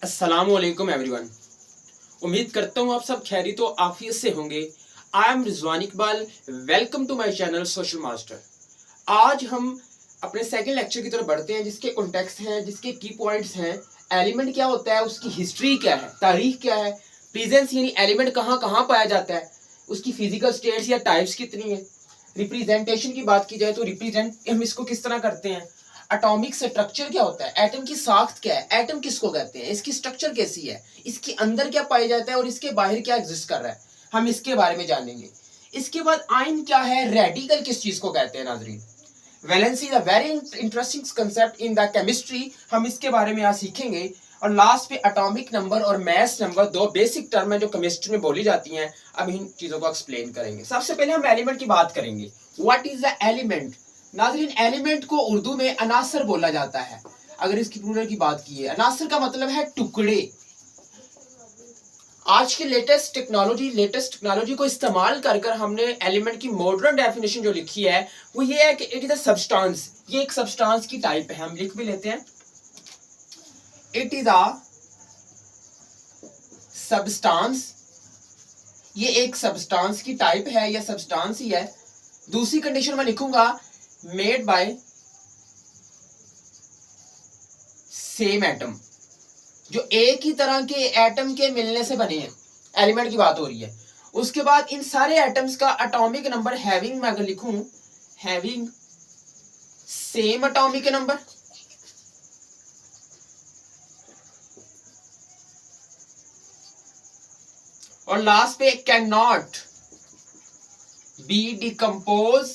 अस्सलामुअलैकुम एवरीवन। उम्मीद करता हूँ आप सब खैरियत तो आफियत से होंगे। I am Rizwan Iqbal, welcome to my channel social master. आज हम अपने सेकंड लेक्चर की तरफ बढ़ते हैं, जिसके कॉन्टेक्स्ट हैं, जिसके की पॉइंट्स हैं। एलिमेंट क्या होता है, उसकी हिस्ट्री क्या है, तारीख क्या है, प्रेजेंस यानी एलिमेंट कहाँ कहाँ पाया जाता है, उसकी फिजिकल स्टेट्स या टाइप्स कितनी है। रिप्रेजेंटेशन की बात की जाए तो रिप्रेजेंट हम इसको किस तरह करते हैं। एटॉमिक स्ट्रक्चर क्या होता है, एटम की साख्त क्या है, एटम किसको कहते हैं, इसकी स्ट्रक्चर कैसी है, इसके अंदर क्या पाया जाता है और इसके बाहर क्या एग्जिस्ट कर रहा है, हम इसके बारे में जानेंगे। इसके बाद आयन क्या है, रेडिकल किस चीज को कहते हैं नाजरीन। Valency is a very interesting concept in the chemistry, हम इसके बारे में आज सीखेंगे। और लास्ट पे एटॉमिक नंबर और मास नंबर, दो बेसिक टर्म है जो केमिस्ट्री में बोली जाती हैं। अब इन चीजों को एक्सप्लेन करेंगे। सबसे पहले हम एलिमेंट की बात करेंगे। What is the element. नाज़रीन, एलिमेंट को उर्दू में अनासर बोला जाता है। अगर इसकी प्लूरल की बात की है, अनासर का मतलब है टुकड़े। आज के लेटेस्ट टेक्नोलॉजी को इस्तेमाल कर हमने एलिमेंट की मॉडर्न डेफिनेशन जो लिखी है वो ये है कि इट इज अ सब्सटेंस। ये एक सब्सटेंस की टाइप है, हम लिख भी लेते हैं। इट इज अ सब्सटेंस, ये एक सब्सटेंस की टाइप है या सब्सटेंस ही है। दूसरी कंडीशन में लिखूंगा मेड बाय सेम एटम, जो एक ही तरह के एटम के मिलने से बने हैं, एलिमेंट की बात हो रही है। उसके बाद इन सारे एटम्स का एटॉमिक नंबर हैविंग, मैं अगर लिखूं हैविंग सेम एटॉमिक नंबर, और लास्ट पे can not be decompose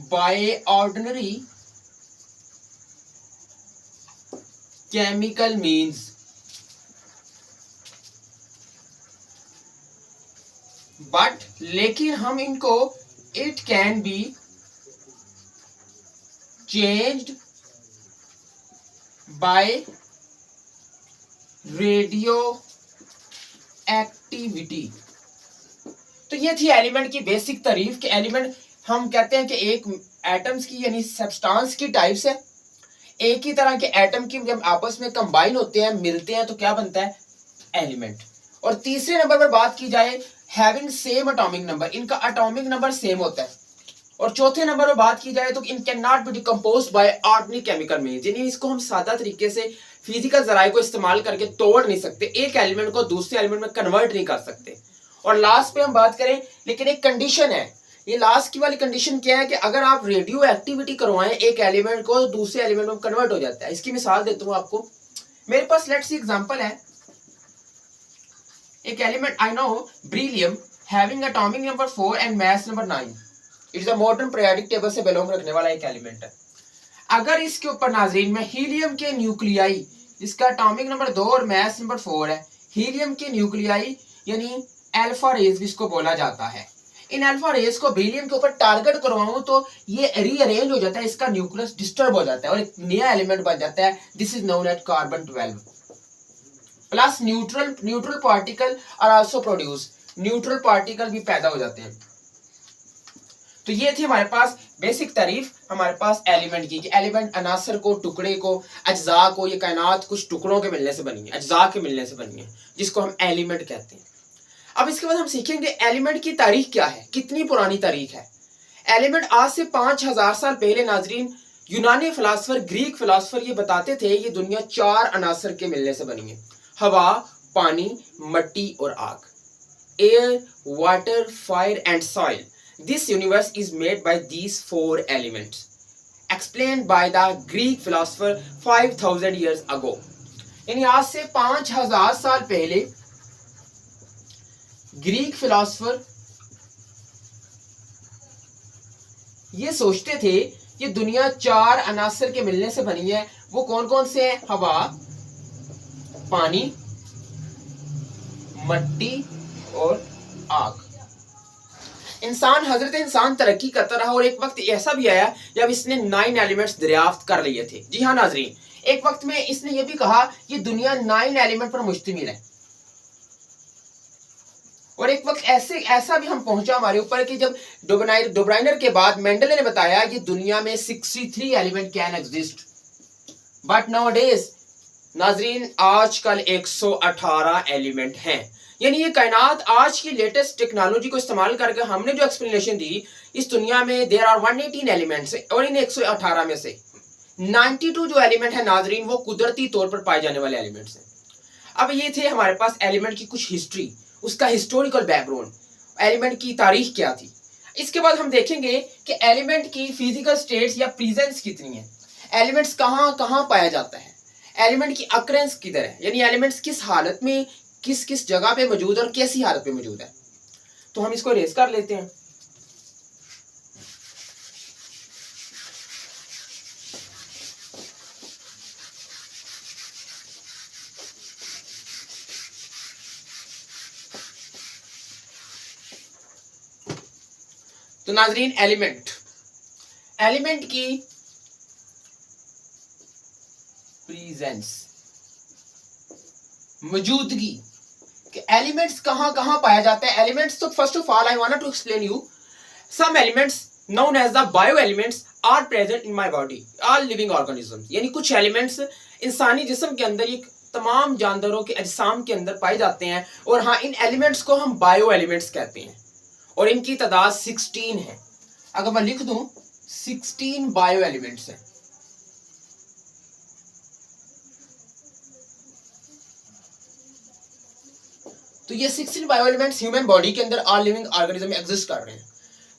by ordinary chemical means. But लेकिन हम इनको it can be changed by radio activity. तो ये थी एलिमेंट की बेसिक तारीफ कि एलिमेंट हम कहते हैं कि एक एटम्स की यानी सब्सटेंस की टाइप्स है। एक ही तरह के एटम की जब आपस में कंबाइन होते हैं, मिलते हैं, तो क्या बनता है, एलिमेंट। और तीसरे नंबर पर बात की जाए हैविंग सेम एटॉमिक नंबर, इनका एटॉमिक नंबर सेम होता है। और चौथे नंबर पर बात की जाए तो in can not be decomposed by ordinary chemical means, यानी इसको हम सादा तरीके से फिजिकल जराये को इस्तेमाल करके तोड़ नहीं सकते, एक एलिमेंट को दूसरे एलिमेंट में कन्वर्ट नहीं कर सकते। और लास्ट पे हम बात करें, लेकिन एक कंडीशन है। ये लास्ट की वाली कंडीशन क्या है कि अगर आप रेडियो एक्टिविटी करवाएं एक एलिमेंट को, दूसरे एलिमेंट में कन्वर्ट हो जाता है। इसकी मिसाल देता हूं आपको। मेरे पास लेट्स सी एग्जांपल है, एक element I know beryllium having atomic number 4 and mass number 9। It's a modern periodic table से बिलोंग रखने वाला एक एलिमेंट है। अगर इसके ऊपर नाज़रीन में हीलियम के न्यूक्लियाई, जिसका एटॉमिक नंबर 2 और मास नंबर 4 है, हीलियम के न्यूक्लियाई यानी अल्फा रेज जिसको बोला जाता है, इन अल्फा रेज को बेरिलियम के ऊपर टारगेट करवाऊं तो ये रीअरेंज हो जाता है, इसका न्यूक्लियस डिस्टर्ब हो जाता है और एक नया एलिमेंट बन जाता है। This is known as carbon 12 plus neutral particle are also produce, neutral particle भी पैदा हो जाते हैं। तो ये थी हमारे पास बेसिक तारीफ हमारे पास एलिमेंट की, कि एलिमेंट अनासर को, टुकड़े को, अज्जा को, ये कायनात कुछ टुकड़ों के मिलने से बनी है, अज्जा के मिलने से बनी है, जिसको हम एलिमेंट कहते हैं। अब इसके बाद हम सीखेंगे एलिमेंट की तारीख क्या है, कितनी पुरानी तारीख है। एलिमेंट आज से 5000 साल पहले नाजरीन यूनानी फिलासफर, ग्रीक फिलासफर ये बताते थे ये दुनिया 4 अनासर के मिलने से बनी है। हवा, पानी, मिट्टी और आग। Air, water, fire and soil. This universe is made by these 4 elements explained by the Greek philosopher 5000 years ago। यानी आज से 5000 साल पहले ग्रीक फिलोसोफर ये सोचते थे ये दुनिया 4 अनासर के मिलने से बनी है। वो कौन कौन से हैं, हवा, पानी, मिट्टी और आग। हजरत इंसान तरक्की करता रहा और एक वक्त ऐसा भी आया जब इसने 9 एलिमेंट्स दरियाफ्त कर लिए थे। जी हाँ नाजरीन, एक वक्त में इसने ये भी कहा ये दुनिया 9 एलिमेंट पर मुश्तमिल है। और एक वक्त ऐसा भी हम पहुंचा हमारे ऊपर कि जब डोब्राइनर के बाद मेंडल ने बताया कि दुनिया में 63 element can exist, but nowadays नाजरीन आजकल 118 एलिमेंट हैं, यानी ये कायनात आज की लेटेस्ट टेक्नोलॉजी को इस्तेमाल करके हमने जो एक्सप्लेनेशन दी, इस दुनिया में देयर आर 118 एलिमेंट्स और इन 118 में से 92 जो एलिमेंट है नाजरीन वो कुदरती तौर पर पाए जाने वाले एलिमेंट्स हैं। अब ये थे हमारे पास एलिमेंट की कुछ हिस्ट्री, उसका हिस्टोरिकल बैकग्राउंड, एलिमेंट की तारीख क्या थी। इसके बाद हम देखेंगे कि एलिमेंट की फिजिकल स्टेट्स या प्रेजेंस कितनी है, एलिमेंट्स कहाँ कहाँ पाया जाता है, एलिमेंट की अक्रेंस किधर है, यानी एलिमेंट्स किस हालत में किस किस जगह पे मौजूद है और कैसी हालत में मौजूद है। तो हम इसको रेज कर लेते हैं। तो नाजरीन एलिमेंट की प्रेजेंस, मौजूदगी, कि एलिमेंट्स कहां कहां पाया जाता है। एलिमेंट्स, तो first of all I want to explain you some elements known as the bio elements are present in my body all living organisms, यानी कुछ एलिमेंट्स इंसानी जिस्म के अंदर, ये तमाम जानवरों के अजसाम के अंदर पाए जाते हैं। और हाँ, इन एलिमेंट्स को हम बायो एलिमेंट्स कहते हैं और इनकी तादाद 16 है। अगर मैं लिख दूं 16 बायो एलिमेंट्स हैं। तो ये 16 बायो एलिमेंट्स ह्यूमन बॉडी के अंदर ऑल लिविंग ऑर्गेनिज्म में एग्जिस्ट कर रहे हैं।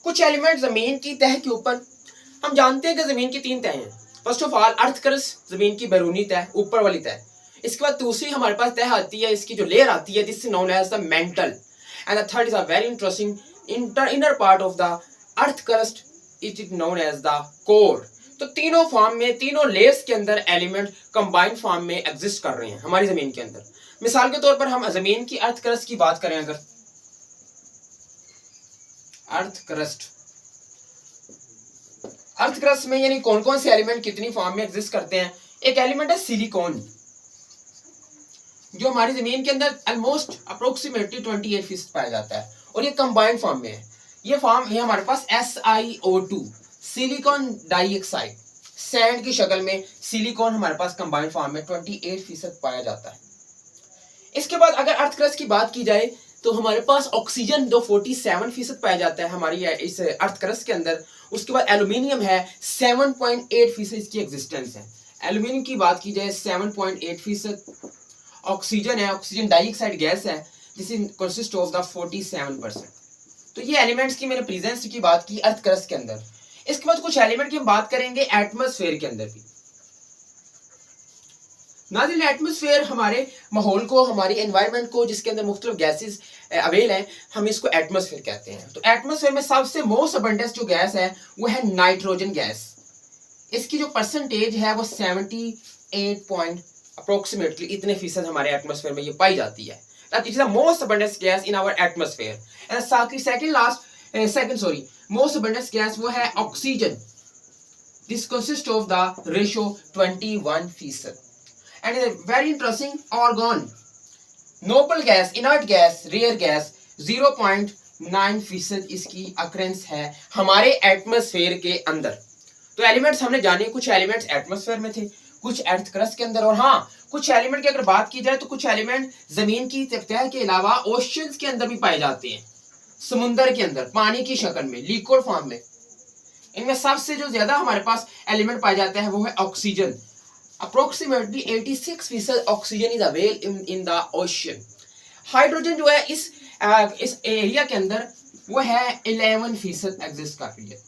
कुछ एलिमेंट जमीन की तह के ऊपर, हम जानते हैं कि जमीन की 3 तह हैं। First of all earth crust, जमीन की बैरूनी तह, ऊपर वाली तह। इसके बाद दूसरी हमारे पास तह आती है, इसकी जो लेयर आती है, this is known as the mantle, and the third is a very interesting inner part of the earth crust, it is known as the core. तो तीनों फॉर्म में, तीनों लेयर्स के अंदर एलिमेंट कंबाइंड फॉर्म में exist कर रहे हैं हमारी जमीन के अंदर। मिसाल के तौर पर हम जमीन की अर्थ क्रस्ट की बात करें, अगर अर्थ क्रस्ट में यानी कौन कौन से एलिमेंट कितनी फॉर्म में एग्जिस्ट करते हैं। एक एलिमेंट है सिलिकॉन, जो हमारी जमीन के अंदर ऑलमोस्ट अप्रोक्सीमेटली 28% पाया जाता है और ये कंबाइंड फॉर्म में है। ये हमारे पास SiO2 सिलिकॉन डाइऑक्साइड, सैंड की शक्ल में सिलिकॉन हमारे पास कंबाइंड फॉर्म में 28% पाया जाता है। इसके बाद अगर अर्थ क्रस्ट की बात की जाए तो हमारे पास ऑक्सीजन जो 47% पाया जाता है हमारी इस अर्थ क्रस्ट के अंदर। उसके बाद एल्यूमिनियम है, 7.8% इसकी एग्जिस्टेंस है। एल्यूमिनियम की बात की जाए 7.8%। ऑक्सीजन है, ऑक्सीजन डाइऑक्साइड गैस है, this is consist of the 47%। तो ये एलिमेंट्स की मैंने प्रेजेंस की बात की अर्थ क्रस्ट के अंदर। इसके बाद कुछ एलिमेंट की हम बात करेंगे एटमॉस्फेयर के अंदर भी। नाज़रीन, एटमॉस्फेयर हमारे माहौल को, हमारी एनवायरनमेंट को, जिसके अंदर मुख्तलिफ गैसेस अवेल हैं, हम इसको एटमॉस्फेयर कहते हैं। तो एटमॉस्फेयर में सबसे मोस्ट अबंडेंस जो गैस है वो है नाइट्रोजन गैस। इसकी जो परसेंटेज है वो 78 अप्रोक्सीमेटली इतने फीसद हमारे एटमॉस्फेयर में ये पाई जाती है। That is the most abundance gas in our atmosphere. And second most abundance gas वो है oxygen. This consist of the ratio 21%। And a very interesting argon, noble gas, inert gas, rare gas, 0.9% इसकी occurrences है हमारे atmosphere के अंदर। तो elements हमने जाने, कुछ एलिमेंट्स एटमॉस्फेयर में थे, कुछ अर्थ क्रस्ट के अंदर, और हाँ, कुछ एलिमेंट की अगर बात की जाए तो कुछ एलिमेंट जमीन की तह के अलावा ओशियंस के अंदर भी पाए जाते हैं, समुंदर के अंदर पानी की शक्ल में, लिक्विड फॉर्म में। इनमें सबसे जो ज्यादा हमारे पास एलिमेंट पाया जाता है वो है oxygen. Approximately 86% oxygen is avail in the ocean. Hydrogen जो है इस एरिया के अंदर वो है 11% एग्जिस्ट कर रही है।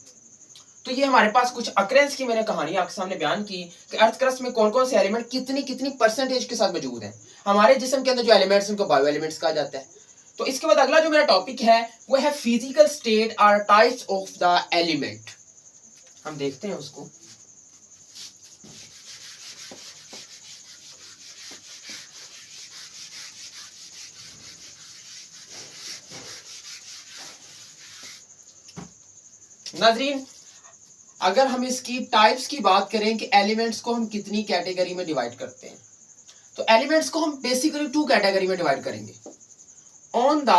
तो ये हमारे पास कुछ अक्रेंस की मैंने कहानी आपके सामने बयान की कि अर्थ क्रस्ट में कौन कौन से एलिमेंट कितनी कितनी परसेंटेज के साथ मौजूद हैं। हमारे जिस्म के अंदर जो एलिमेंट्स उनको बायो एलिमेंट्स कहा जाता है। तो इसके बाद अगला जो मेरा टॉपिक है वो है फिजिकल स्टेट और टाइप्स ऑफ द एलिमेंट। हम देखते हैं उसको। नाज़रीन, अगर हम इसकी टाइप्स की बात करें कि एलिमेंट्स को हम कितनी कैटेगरी में डिवाइड करते हैं, तो एलिमेंट्स को हम बेसिकली 2 कैटेगरी में डिवाइड करेंगे। On the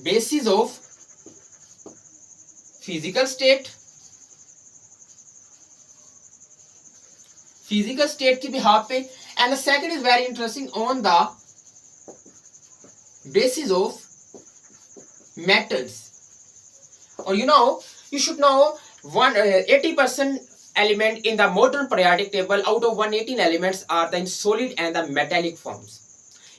basis of physical state physical state की बिहाफ पे, and the second is very interesting on the basis of metals. और you should know 80% element in the modern periodic table out of 118 elements are the in solid and the metallic forms.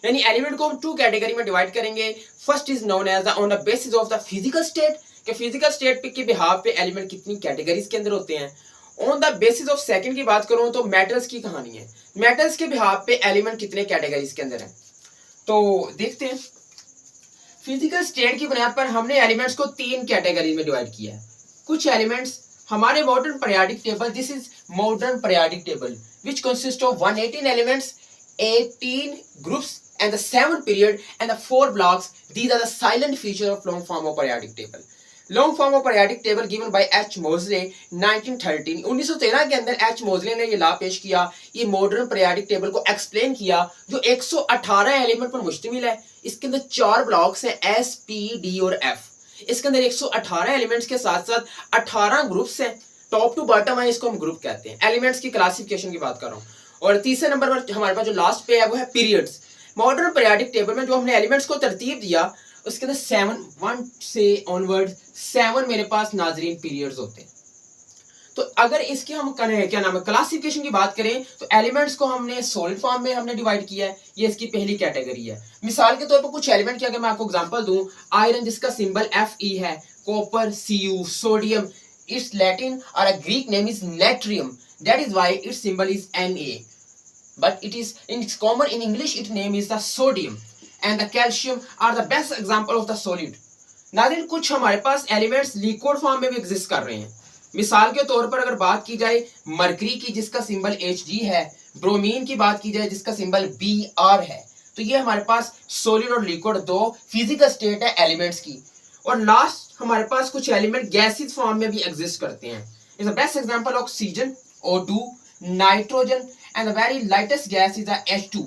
यानी element को हम two category में divide करेंगे. First is known as the on the basis of the physical state, कि physical state के behalf पे element कितनी categories के अंदर होते हैं. On the basis of second की बात करूं तो मेटल्स की कहानी है. मेटल्स के बिहाफ पे एलिमेंट कितने कैटेगरीज के अंदर है. तो देखते हैं. फिजिकल स्टेट की बुनियाद पर हमने एलिमेंट्स को तीन कैटेगरी में डिवाइड किया है. कुछ एलिमेंट्स हमारे modern periodic table, this is modern periodic table which consist of 118 elements, 18 groups and the 7 period and the 4 blocks. These are the silent feature of long form of periodic table. Long form of periodic table given by H मोजले 1913. 1913 के अंदर H मोजले ने ये law पेश किया, ये modern periodic table को एक्सप्लेन किया, जो 118 एलिमेंट पर मुश्तमिल है. इसके अंदर 4 ब्लॉक्स हैं, एस, पी, डी और एफ. इसके अंदर 118 एलिमेंट्स के साथ साथ 18 ग्रुप्स हैं. टॉप टू बॉटम है, इसको हम ग्रुप कहते हैं. एलिमेंट्स की क्लासिफिकेशन की बात कर रहा हूँ. और तीसरे नंबर पर हमारे पास जो लास्ट पे है वो है पीरियड्स. मॉडर्न पीरियोडिक टेबल में जो हमने एलिमेंट्स को तरतीब दिया उसके अंदर 1 से ऑनवर्ड 7 मेरे पास नाजरीन पीरियड्स होते हैं. तो अगर इसकी हम क्या नाम है क्लासिफिकेशन की बात करें तो एलिमेंट्स को हमने सॉलिड फॉर्म में हमने डिवाइड किया है. ये इसकी पहली कैटेगरी है. मिसाल के तौर पर कुछ एलिमेंट की अगर मैं आपको एग्जांपल दूं, आयरन जिसका सिंबल Fe है, copper Cu, sodium its Latin और a Greek name is natrium, that is why its symbol is Na. But it is in common in English its name is the sodium, and the calcium are the best example of the solid. नाज़रीन कुछ हमारे पास elements liquid form में भी exist कर रहे हैं. मिसाल के तौर पर अगर बात की जाए मरकरी की जिसका सिंबल Hg है, ब्रोमीन की बात की जाए जिसका सिंबल Br है, तो ये हमारे पास सॉलिड और लिक्विड दो फिजिकल स्टेट है एलिमेंट्स की. और लास्ट हमारे पास कुछ एलिमेंट गैसेस फॉर्म में भी एग्जिस्ट करते हैं. Is the best example oxygen, O2, nitrogen and the very lightest gas is the H2.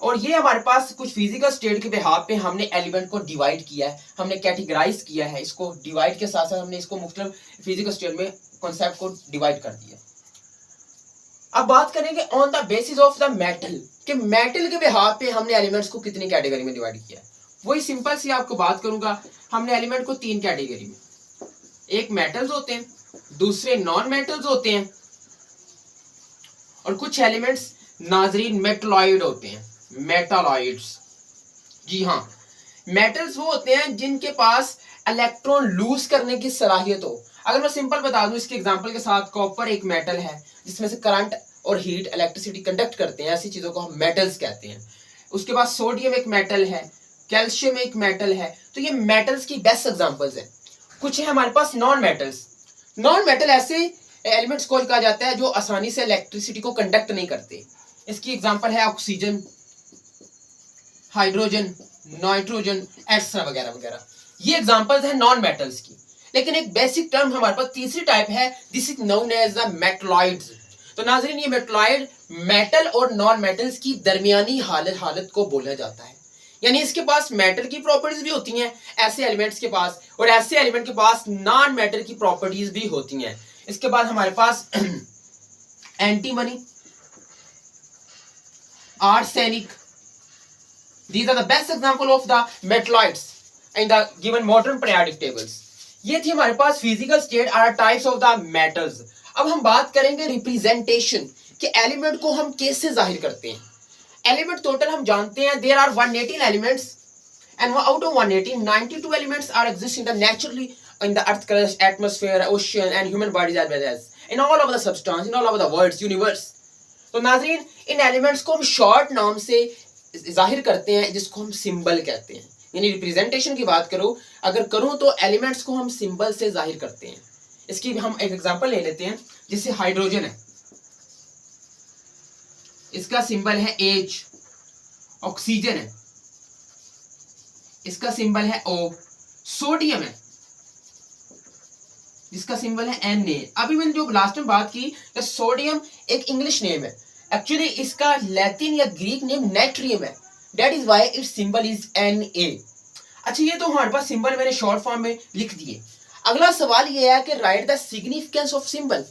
और ये हमारे पास कुछ फिजिकल स्टेट के बिहाफ पे हमने एलिमेंट को डिवाइड किया है, हमने कैटेगराइज किया है. इसको डिवाइड के साथ साथ हमने इसको मुख्तलिफ फिजिकल स्टेट में कॉन्सेप्ट को डिवाइड कर दिया. अब बात करेंगे on the basis of the metal, कि मेटल के बिहाफ पे हमने एलिमेंट्स को कितनी कैटेगरी में डिवाइड किया है. वही सिंपल सी आपको बात करूंगा. हमने एलिमेंट को 3 कैटेगरी में, एक मेटल्स होते हैं, दूसरे नॉन मेटल्स होते हैं, और कुछ एलिमेंट्स नाजरीन मेटलॉइड होते हैं. मेटालॉइड्स, जी हाँ, मेटल्स वो होते हैं जिनके पास इलेक्ट्रॉन लूज करने की सलाहियत हो. अगर मैं सिंपल बता दूं इसके एग्जांपल के साथ, कॉपर एक मेटल है जिसमें से करंट और हीट इलेक्ट्रिसिटी कंडक्ट करते हैं, ऐसी चीजों को हम मेटल्स कहते हैं. उसके बाद सोडियम एक मेटल है, कैल्शियम एक मेटल है. तो ये मेटल्स की बेस्ट एग्जांपल्स हैं. कुछ है हमारे पास नॉन मेटल्स. नॉन मेटल ऐसे एलिमेंट्स को कहा जाता है जो आसानी से इलेक्ट्रिसिटी को कंडक्ट नहीं करते. इसकी एग्जांपल है ऑक्सीजन, हाइड्रोजन, नाइट्रोजन, एक्सेट्रा वगैरह वगैरह. ये एग्जांपल्स हैं नॉन मेटल्स की. लेकिन एक बेसिक टर्म हमारे पास तीसरी टाइप है, this is known as the metalloids. तो नाज़रीन ये मेटलॉइड मेटल और नॉन मेटल्स की दरमियानी हालत को बोला जाता है. यानी इसके पास मेटल की प्रॉपर्टीज भी होती हैं ऐसे एलिमेंट्स के पास, और ऐसे एलिमेंट के पास नॉन मेटल की प्रॉपर्टीज भी होती हैं. इसके बाद हमारे पास antimony, arsenic, these are the best example of the metalloids in the given modern periodic tables. ये थी हमारे पास physical state are types of the metals. अब हम बात करेंगे रिप्रेजेंटेशन, कि एलिमेंट को हम कैसे जाहिर करते हैं. एलिमेंट टोटल हम जानते हैं there are 118 elements, and out of 118 92 elements are existing naturally in the earth crust, atmosphere, ocean and human bodies as well as in all over the substance, in all over the world, universe. तो नाजरीन इन elements को हम short नाम से जाहिर करते हैं जिसको हम सिंबल कहते हैं. यानी रिप्रेजेंटेशन की बात करूं अगर करूं तो एलिमेंट्स को हम सिंबल से जाहिर करते हैं. इसकी हम एक एग्जांपल ले लेते हैं, जैसे हाइड्रोजन है, इसका सिंबल है H. ऑक्सीजन है, इसका सिंबल है O. सोडियम है जिसका सिंबल है Na. अभी मैंने जो लास्ट में बात की कि सोडियम एक इंग्लिश नेम है, एक्चुअली इसका लैटिन या ग्रीक नेम नेट्रियम है, that is why its symbol is Na. अच्छा, ये तो हमारे पास सिंबल मैंने शॉर्ट फॉर्म में लिख दिए. अगला सवाल ये है कि right the significance of symbol,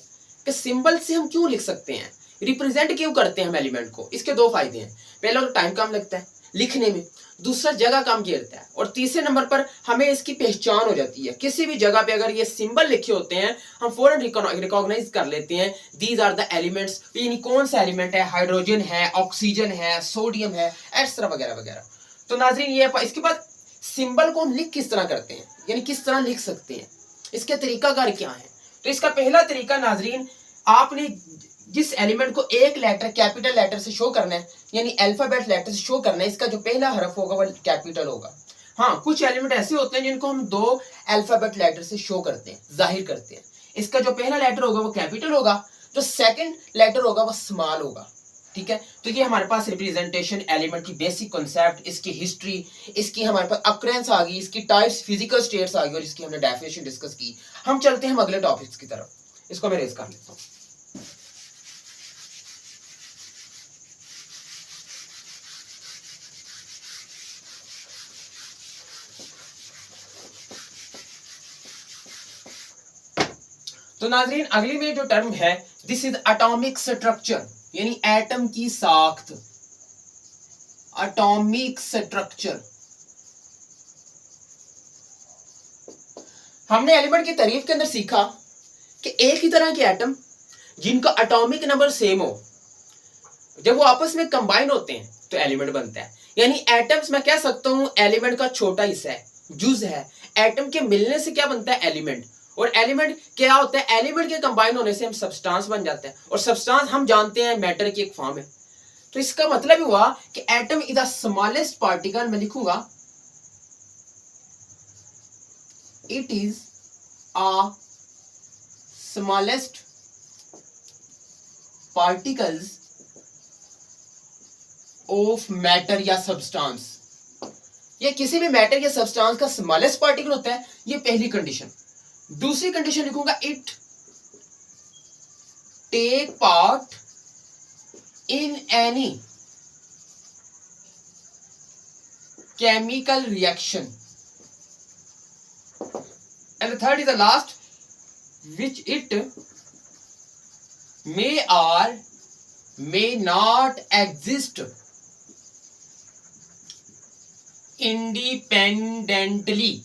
कि सिंबल से हम क्यों लिख सकते हैं, रिप्रेजेंट क्यों करते हैं हम एलिमेंट को, इसके दो फायदे हैं। पहला तो टाइम कम लगता है लिखने में, दूसरा जगह कम घेरता है, और तीसरे नंबर पर हमें इसकी पहचान हो जाती है। किसी भी जगह पे अगर ये सिंबल लिखे होते हैं हम फौरन रिकॉग्नाइज कर लेते हैं, दीज आर द एलिमेंट्स, यानी कौन सा एलिमेंट है, हाइड्रोजन है, ऑक्सीजन है, सोडियम है, एक्सेट्रा वगैरह वगैरह। तो नाजरीन ये इसके बाद सिंबल को हम लिख किस तरह करते हैं, यानी किस तरह लिख सकते हैं, इसके तरीकाकार क्या है। तो इसका पहला तरीका नाजरीन, आपने जिस एलिमेंट को एक लेटर कैपिटल लेटर से शो करना है, यानी अल्फाबेट लेटर से शो करना है, इसका जो पहला हरफ होगा वो कैपिटल होगा। हाँ, कुछ एलिमेंट ऐसे होते हैं जिनको हम दो अल्फाबेट लेटर से शो करते हैं, जाहिर करते हैं। इसका जो पहला लेटर होगा वो कैपिटल होगा, जो सेकंड लेटर होगा वो स्मॉल होगा। ठीक है, तो ये हमारे पास रिप्रेजेंटेशन एलिमेंट की बेसिक कॉन्सेप्ट, इसकी हिस्ट्री, इसकी हमारे पास अक्रेंस आ गई, इसकी टाइप्स, फिजिकल स्टेट्स आ गई, और इसकी हमने डेफिनेशन डिस्कस की। हम चलते हैं अगले टॉपिक्स की तरफ, इसको मैं रेज कर लेता हूँ। तो नाजरीन अगली में जो टर्म है, दिस इज एटॉमिक स्ट्रक्चर, यानी एटम की साख्त, एटॉमिक स्ट्रक्चर। हमने एलिमेंट की तारीफ के अंदर सीखा कि एक ही तरह के एटम जिनका एटॉमिक नंबर सेम हो, जब वो आपस में कंबाइन होते हैं तो एलिमेंट बनता है। यानी एटम्स मैं कह सकता हूं एलिमेंट का छोटा हिस्सा है, जुज है। एटम के मिलने से क्या बनता है, एलिमेंट। और एलिमेंट क्या होता है, एलिमेंट के कंबाइन होने से हम सब्सटेंस बन जाते हैं, और सब्सटेंस हम जानते हैं मैटर की एक फॉर्म है। तो इसका मतलब हुआ कि atom is the smallest particle, मैं लिखूंगा it is a smallest particles of matter या सब्सटेंस। ये किसी भी मैटर या सब्सटेंस का स्मॉलेस्ट पार्टिकल होता है, ये पहली कंडीशन। दूसरी कंडीशन लिखूंगा, it take part in any chemical reaction, and the third is the last, which it may और मे नॉट एग्जिस्ट इंडिपेंडेंटली।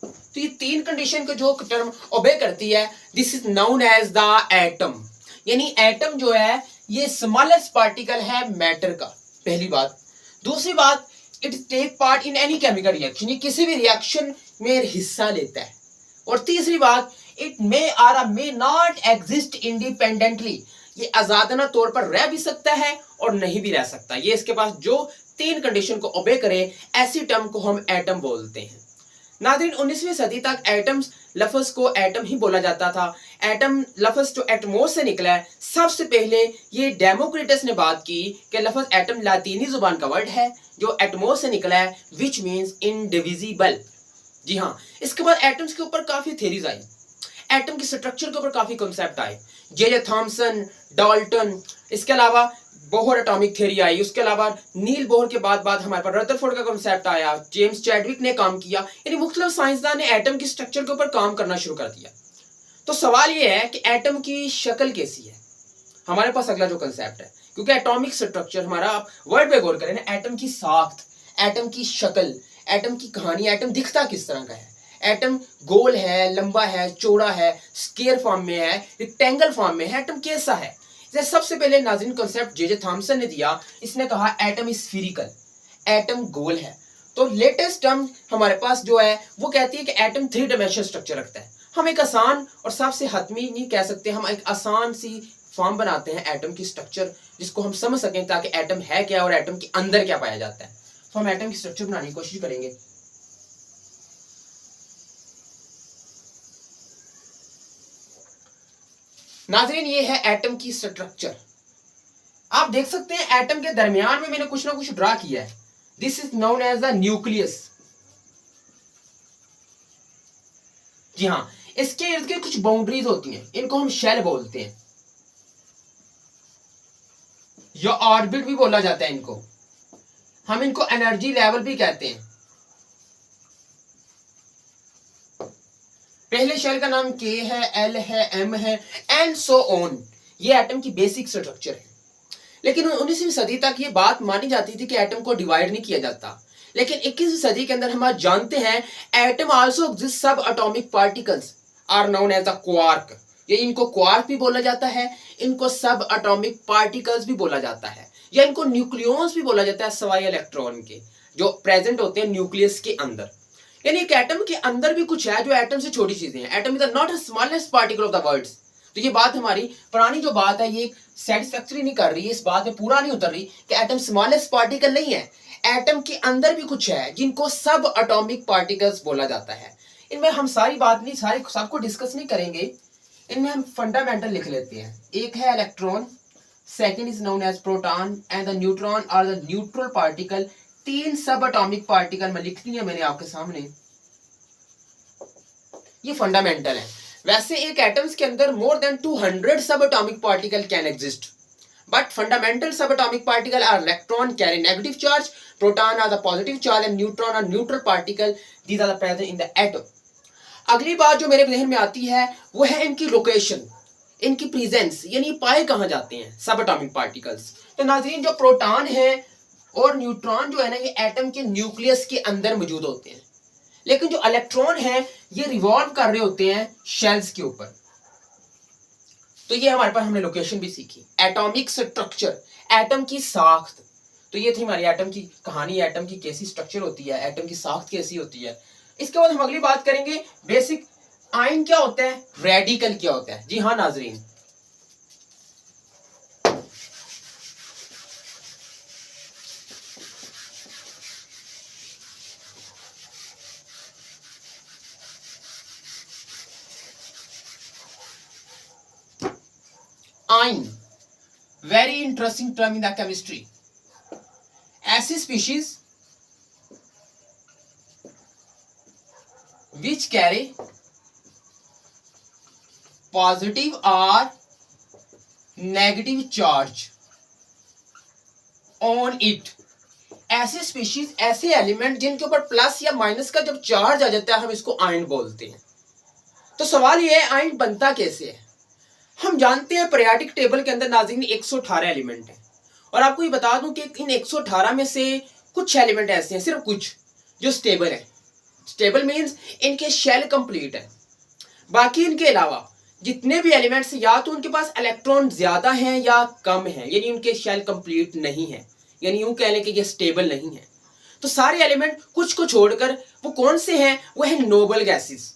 तो ये तीन कंडीशन को जो टर्म ओबे करती है, this is known as the atom. यानी एटम जो है ये स्मॉलेस्ट पार्टिकल है मैटर का, पहली बात। दूसरी बात, it take part in any chemical reaction, ये किसी भी रिएक्शन में हिस्सा लेता है। और तीसरी बात, इट मे और मे नॉट एग्जिस्ट इंडिपेंडेंटली, ये आजादाना तौर पर रह भी सकता है और नहीं भी रह सकता। ये इसके पास जो तीन कंडीशन को ओबे करे, ऐसी टर्म को हम एटम बोलते हैं। नाज़रीन 19वीं सदी तक एटम्स लफ्ज को एटम ही बोला जाता था। एटम लफ्ज जो एटमोस से निकला है, सबसे पहले ये डेमोक्रिटस ने बात की कि लफ्ज एटम लातीनी जुबान का वर्ड है जो एटमोस से निकला है, विच मीन्स इनडिविजिबल। जी हाँ, इसके बाद एटम्स के ऊपर काफी थ्योरीज आई, एटम की स्ट्रक्चर के ऊपर काफी कॉन्सेप्ट आए, जे थॉमसन, डाल्टन, इसके अलावा बोहर एटॉमिक थ्योरी आई, उसके अलावा नील बोहर के बाद हमारे पास रदरफोर्ड का कॉन्सेप्ट आया, जेम्स चैडविक ने काम किया, यानी मुख्तलिफ साइंसदान ने एटम की स्ट्रक्चर के ऊपर काम करना शुरू कर दिया। तो सवाल ये है कि एटम की शक्ल कैसी है, हमारे पास अगला जो कंसेप्ट है, क्योंकि एटॉमिक स्ट्रक्चर हमारा, आप वर्ड पे गौर करें ना, एटम की साख्त, एटम की शक्ल, एटम की कहानी, एटम दिखता किस तरह का है, एटम गोल है, लंबा है, चौड़ा है, स्क्वायर फॉर्म में है, रेक्टेंगल फॉर्म में है, एटम कैसा है। सबसे पहले नाज़रीन कॉन्सेप्ट जे थॉमसन ने दिया, इसने कहा एटम इज स्फीरिकल, एटम गोल है। तो लेटेस्ट टर्म हमारे पास जो है वो कहती है कि एटम 3 डायमेंशनल स्ट्रक्चर रखता है। हम एक आसान और सबसे हतमी नहीं कह सकते, हम एक आसान सी फॉर्म बनाते हैं एटम की स्ट्रक्चर, जिसको हम समझ सकें ताकि एटम है क्या और एटम के अंदर क्या पाया जाता है। तो हम एटम की स्ट्रक्चर बनाने की कोशिश करेंगे। नाज़रीन ये है एटम की स्ट्रक्चर। आप देख सकते हैं एटम के दरमियान में मैंने कुछ ना कुछ ड्रा किया है, this is known as the nucleus. जी हाँ, इसके इर्द गिर्द कुछ बाउंड्रीज होती हैं, इनको हम शेल बोलते हैं या ऑर्बिट भी बोला जाता है इनको, हम इनको एनर्जी लेवल भी कहते हैं। पहले शेल का नाम K है, L है, M है एंड सो ऑन। ये एटम की बेसिक स्ट्रक्चर है। लेकिन 19वीं सदी तक ये बात मानी जाती थी कि एटम को डिवाइड नहीं किया जाता। लेकिन 21वीं सदी के अंदर हम आज जानते हैं atom also exist, subatomic particles are known as the quark. ये इनको क्वार्क भी बोला जाता है, इनको सब एटॉमिक पार्टिकल्स भी बोला जाता है, या इनको न्यूक्लियॉन्स भी बोला जाता है, सवाई इलेक्ट्रॉन के जो प्रेजेंट होते हैं न्यूक्लियस के अंदर। यानी एक एटम के अंदर भी कुछ है जो एटम से छोटी चीजें हैं। Atom is not the smallest particle of the world. तो ये बात हमारी पुरानी जो बात है ये सेटिस्फैक्टरी नहीं कर रही है, इस बात में पूरा नहीं उतर रही कि एटम स्मॉलेस्ट पार्टिकल नहीं है। एटम के अंदर भी कुछ है जिनको सब एटॉमिक पार्टिकल्स बोला जाता है। इनमें हम सारी बात नहीं, सारी सबको डिस्कस नहीं करेंगे, इनमें हम फंडामेंटल लिख लेते हैं। एक है electron, second is known as proton and the neutron और the neutral particle. 3 subatomic particle में लिख दिया मैंने आपके सामने, ये फंडामेंटल है। वैसे एक एटम्स के अंदर मोर than 200 subatomic particle can exist, but fundamental subatomic particle are electron carry negative charge, proton are the positive charge and neutron are neutral particle, these are the present in the atom. अगली बात जो मेरे जहन में आती है वो है इनकी लोकेशन, इनकी प्रेजेंस, यानी पाए कहां जाते हैं सब एटॉमिक पार्टिकल्स। तो नाज़रीन जो प्रोटॉन है और न्यूट्रॉन जो है ना ये एटम के न्यूक्लियस के अंदर मौजूद होते हैं, लेकिन जो इलेक्ट्रॉन है ये रिवॉल्व कर रहे होते हैं शेल्स के ऊपर। तो ये हमारे पास हमने लोकेशन भी सीखी। एटॉमिक स्ट्रक्चर, एटम की साख्त, तो ये थी हमारी एटम की कहानी, एटम की कैसी स्ट्रक्चर होती है, एटम की साख्त कैसी होती है। इसके बाद हम अगली बात करेंगे बेसिक, आयन क्या होता है, रेडिकल क्या होता है। जी हाँ नाजरीन, ion very interesting term in the chemistry. ऐसी species which carry positive or negative charge on it। ऐसे स्पीशीज, ऐसे एलिमेंट जिनके ऊपर प्लस या माइनस का जब चार्ज आ जाता है हम इसको आयन बोलते हैं। तो सवाल ये है आयन बनता कैसे है। हम जानते हैं पीरियोडिक टेबल के अंदर नाज़रीन 118 एलिमेंट हैं, और आपको ये बता दूं कि इन 118 में से कुछ एलिमेंट ऐसे हैं, सिर्फ कुछ, जो स्टेबल है। स्टेबल मीन्स इनके शेल कंप्लीट है। बाकी इनके अलावा जितने भी एलिमेंट्स या तो उनके पास इलेक्ट्रॉन ज्यादा हैं या कम है, यानी उनके शेल कंप्लीट नहीं है, यानी यूं कह लें कि ये स्टेबल नहीं है। तो सारे एलिमेंट कुछ को छोड़कर वो कौन से हैं, वो है नोबल गैसेस।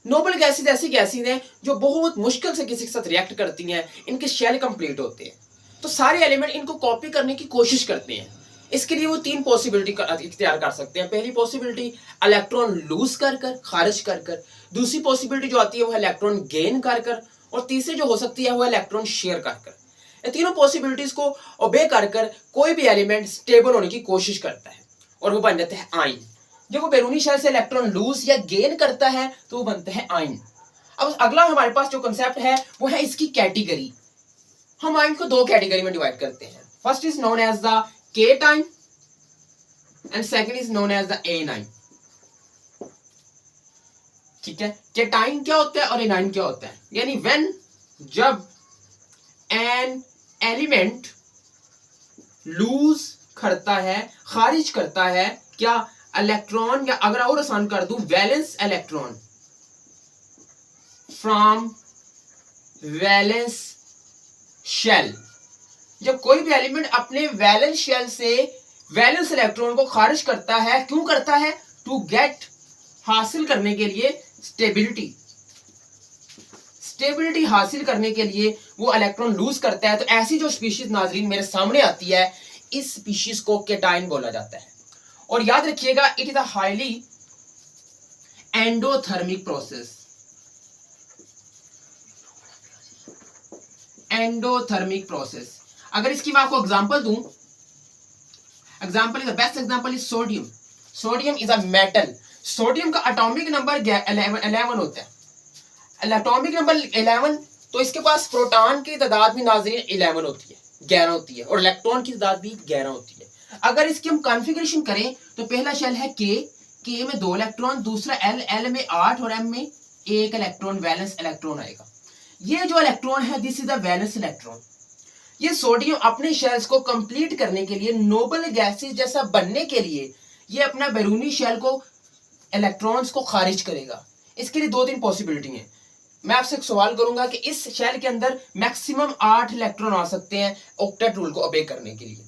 नोबल गैसेस ऐसी गैसेस हैं जो बहुत मुश्किल से किसी के साथ रिएक्ट करती हैं, इनके शेल कंप्लीट होते हैं। तो सारे एलिमेंट इनको कॉपी करने की कोशिश करते हैं। इसके लिए वो 3 पॉसिबिलिटी इख्तियार कर सकते हैं। पहली पॉसिबिलिटी इलेक्ट्रॉन लूज कर कर, खारिज कर कर। दूसरी पॉसिबिलिटी जो आती है वो है इलेक्ट्रॉन गेन कर कर, और तीसरी जो हो सकती है वो इलेक्ट्रॉन शेयर कर कर। ये तीनों पॉसिबिलिटीज को ओबे कर कर कोई भी एलिमेंट स्टेबल होने की कोशिश करता है और वो बन जाता है आयन। जब वो बैरूनी शेल से इलेक्ट्रॉन लूज या गेन करता है तो वो बनता है आयन। अब अगला हमारे पास जो कंसेप्ट है वो है इसकी कैटेगरी। हम आयन को 2 कैटेगरी में डिवाइड करते हैं। First is known as the cation and second is known as the anion. ठीक है, केटाइन क्या होता है और एनाइन क्या होता है। यानी व्हेन, जब एन एलिमेंट लूज करता है, खारिज करता है क्या, इलेक्ट्रॉन, या अगर और आसान कर दूं valence electron from valence shell. जब कोई भी एलिमेंट अपने वैलेंस शेल से वैलेंस इलेक्ट्रॉन को खारिज करता है, क्यों करता है, टू गेट, हासिल करने के लिए स्टेबिलिटी। स्टेबिलिटी हासिल करने के लिए वो इलेक्ट्रॉन लूज करता है। तो ऐसी जो स्पीशीज नाजरीन मेरे सामने आती है, इस स्पीशीज को केटाइन बोला जाता है। और याद रखिएगा, it is a highly endothermic process. Endothermic process. अगर इसकी मैं आपको एग्जांपल दूं, example is the best example is sodium. Sodium is a metal. Sodium का एटॉमिक नंबर 11 होता है। एटॉमिक नंबर 11, तो इसके पास प्रोटॉन की तादाद भी नाज़रीन 11 होती है, 11 होती है, और इलेक्ट्रॉन की तादाद भी 11 होती है। अगर इसकी हम कॉन्फ़िगरेशन करें तो पहला शेल है के में 2 इलेक्ट्रॉन, दूसरा एल में 8 और एम में एक इलेक्ट्रॉन वैलेंस इलेक्ट्रॉन आएगा। ये जो इलेक्ट्रॉन है this is the valence electron. ये सोडियम अपने शेल्स को कंप्लीट करने के लिए, नोबल गैसेस जैसा बनने के लिए ये अपना बैरूनी शेल को, इलेक्ट्रॉन्स को खारिज करेगा। इसके लिए 2-3 पॉसिबिलिटी है। मैं आपसे एक सवाल करूंगा कि इस शेल के अंदर मैक्सिमम 8 इलेक्ट्रॉन आ सकते हैं ऑक्टेट रूल को ओबे करने के लिए।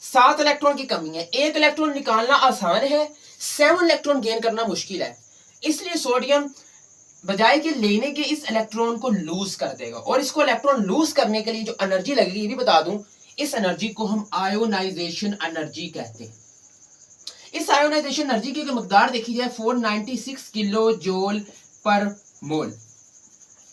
7 इलेक्ट्रॉन की कमी है, 1 इलेक्ट्रॉन निकालना आसान है, 7 इलेक्ट्रॉन गेन करना मुश्किल है। इसलिए सोडियम बजाय के लेने के इस इलेक्ट्रॉन को लूज कर देगा, और इसको इलेक्ट्रॉन लूज करने के लिए जो एनर्जी लगेगी ये भी बता दूं, इस एनर्जी को हम आयोनाइजेशन एनर्जी कहते हैं। इस आयोनाइजेशन एनर्जी की मकदार देखी जाए 496 किलो जूल पर मोल।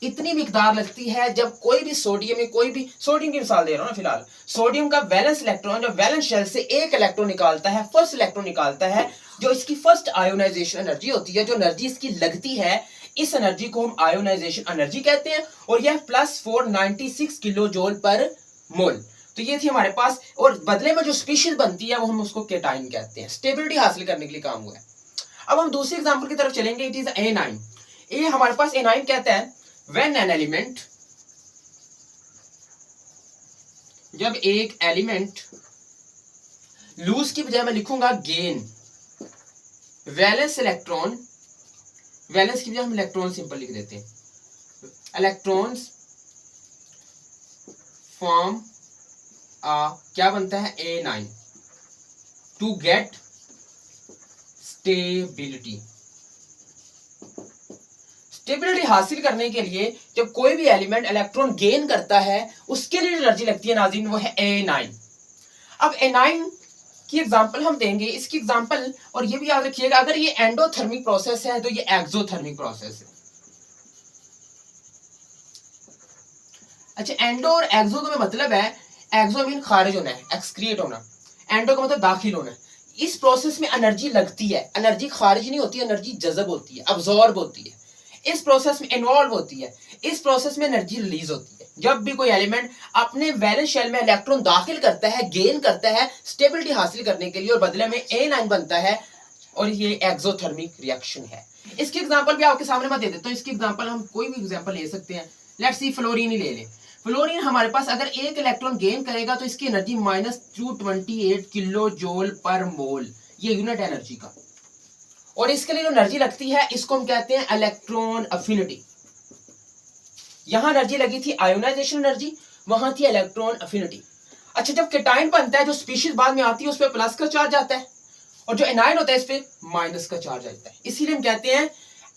इतनी मिकदार लगती है जब कोई भी सोडियम में, कोई भी सोडियम की मिसाल दे रहा हूं ना फिलहाल, सोडियम का वैलेंस इलेक्ट्रॉन जो वैलेंस शेल से एक इलेक्ट्रॉन निकालता है, फर्स्ट इलेक्ट्रॉन निकालता है, जो इसकी फर्स्ट आयोनाइजेशन एनर्जी होती है, जो एनर्जी इसकी लगती है, इस एनर्जी को हम आयोनाइजेशन एनर्जी कहते हैं, और यह प्लस 496 किलो जूल पर मोल। तो ये थी हमारे पास, और बदले में जो स्पीशीज बनती है वो हम उसको केटाइन कहते हैं। स्टेबिलिटी हासिल करने के लिए काम हुआ है। अब हम दूसरी एग्जांपल की तरफ चलेंगे। It is A9. ये हमारे पास एनाइन कहता है व्हेन एन एलिमेंट, जब एक एलिमेंट, लूज की बजाय मैं लिखूंगा गेन, वैलेंस इलेक्ट्रॉन, वैलेंस की बजाय हम इलेक्ट्रॉन सिंपल लिख देते हैं, इलेक्ट्रॉन्स फॉर्म क्या बनता है A9 to get stability. Stability हासिल करने के लिए जब कोई भी एलिमेंट इलेक्ट्रॉन गेन करता है उसके लिए एनर्जी लगती है नाज़रीन, वो है A9। अब A9 की एग्जांपल हम देंगे, इसकी एग्जांपल, और ये भी याद रखिएगा अगर ये एंडोथर्मिक प्रोसेस है तो ये एक्सोथर्मिक प्रोसेस है। अच्छा, एंडो और एक्सो का मतलब है, एक्सो मीन खारिज होना है, एक्सक्रिएट होना, एंडो का मतलब दाखिल होना है। इस प्रोसेस में एनर्जी लगती है, एनर्जी खारिज नहीं होती, एनर्जी जज़ब होती है, अब्सॉर्ब होती है, इस प्रोसेस में इन्वॉल्व होती है, इस प्रोसेस में एनर्जी रिलीज होती है। जब भी कोई एलिमेंट अपने वैलेंस शेल में इलेक्ट्रॉन दाखिल करता है, गेन करता है स्टेबिलिटी हासिल करने के लिए, और बदले में A9 बनता है, और ये एक्सोथर्मिक रिएक्शन है। इसकी एग्जांपल भी आपके सामने मैं दे देता हूं। इसकी एग्जांपल हम कोई भी एग्जांपल ले सकते हैं। लेट्स सी फ्लोरीन ही ले लें। फ्लोरीन हमारे पास अगर एक इलेक्ट्रॉन गेन करेगा तो इसकी एनर्जी -228 किलो जूल पर मोल, ये यूनिट एनर्जी का। और इसके लिए जो एनर्जी लगती है इसको हम कहते हैं इलेक्ट्रॉन अफिनिटी। यहां एनर्जी लगी थी आयोनाइजेशन एनर्जी, वहां थी इलेक्ट्रॉन अफिनिटी। अच्छा, जब केटाइन बनता है जो स्पीशीज बाद में आती है उस पर प्लस का चार्ज आता है, और जो एनाइन होता है इस पे माइनस का चार्ज आता है। इसीलिए हम कहते हैं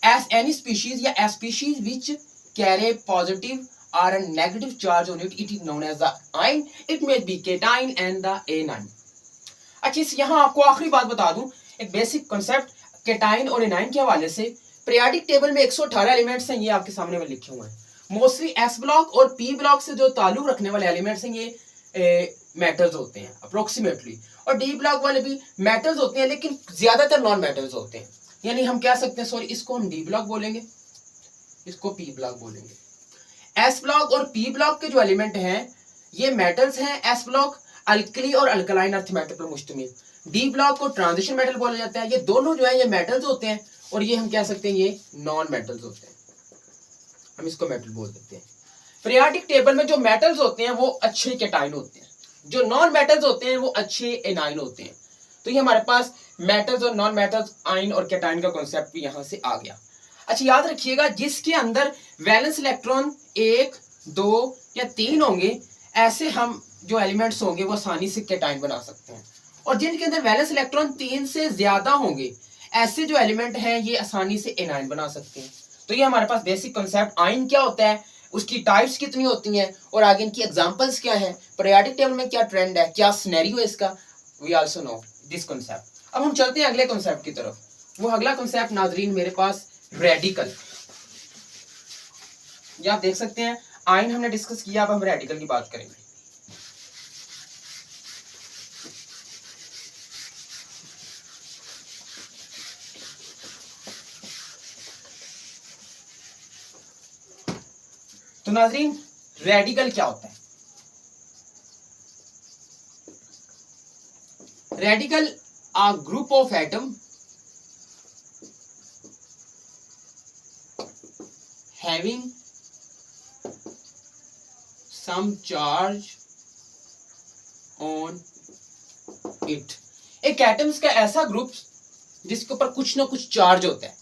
एस एनी स्पीशीज या species which carry positive or a negative charge on it, it is known as the ion. It may be cation and the anion. अच्छा, यहाँ आपको आखिरी बात बता दूं, एक बेसिक कॉन्सेप्ट केटाइन और एनाइन के हवाले से। पीरियोडिक टेबल में 118 एलिमेंट्स हैं, ये आपके सामने में लिखे हुए हैं। मोस्टली एस ब्लॉक और पी ब्लॉक से जो ताल्लुक रखने वाले एलिमेंट्स हैं ये मेटल्स होते हैं अप्रोक्सीमेटली, और डी ब्लॉक वाले भी मेटल्स होते हैं लेकिन ज्यादातर नॉन मेटल्स होते हैं। यानी हम क्या सकते हैं, सॉरी, इसको हम डी ब्लॉक बोलेंगे, इसको पी ब्लॉक बोलेंगे। एस ब्लॉक और पी ब्लॉक के जो एलिमेंट हैं ये मेटल्स हैं। एस ब्लॉक अल्कली और अल्कलाइन अर्थ मेटल पर मुश्तमिल, डी ब्लॉक को ट्रांजिशन मेटल बोला जाता है। ये दोनों जो है ये मेटल्स होते हैं, और ये हम कह सकते हैं ये नॉन मेटल्स होते हैं, हम इसको मेटल बोल देते हैं। पीरियोडिक टेबल में जो मेटल्स होते हैं वो अच्छे केटाइन होते हैं, जो नॉन मेटल्स होते हैं वो अच्छे एनाइन होते हैं। तो ये हमारे पास मेटल्स और नॉन मेटल्स, आइन और केटाइन का कॉन्सेप्ट भी यहां से आ गया। अच्छा, याद रखिएगा जिसके अंदर वैलेंस इलेक्ट्रॉन 1, 2 या 3 होंगे, ऐसे हम जो एलिमेंट्स होंगे वो आसानी से केटाइन बना सकते हैं, और जिनके अंदर वैलेंस इलेक्ट्रॉन 3 से ज्यादा होंगे, ऐसे जो एलिमेंट हैं ये आसानी से एनाइन बना सकते हैं। तो ये हमारे पास बेसिक कॉन्सेप्ट, आइन क्या होता है, उसकी टाइप्स कितनी होती हैं, और आगे इनकी एग्जांपल्स क्या हैं, पीरियोडिक टेबल में क्या ट्रेंड है, क्या सिनेरियो है इसका, we also know this concept. अब हम चलते हैं अगले कॉन्सेप्ट की तरफ। वो अगला कॉन्सेप्ट नाजरीन मेरे पास रेडिकल। ये आप देख सकते हैं, आयन हमने डिस्कस किया, अब हम रेडिकल की बात करेंगे। तो नाजरीन रेडिकल क्या होता है? Radical a group of atom having some charge on it. एक एटम्स का ऐसा ग्रुप जिसके ऊपर कुछ ना कुछ चार्ज होता है।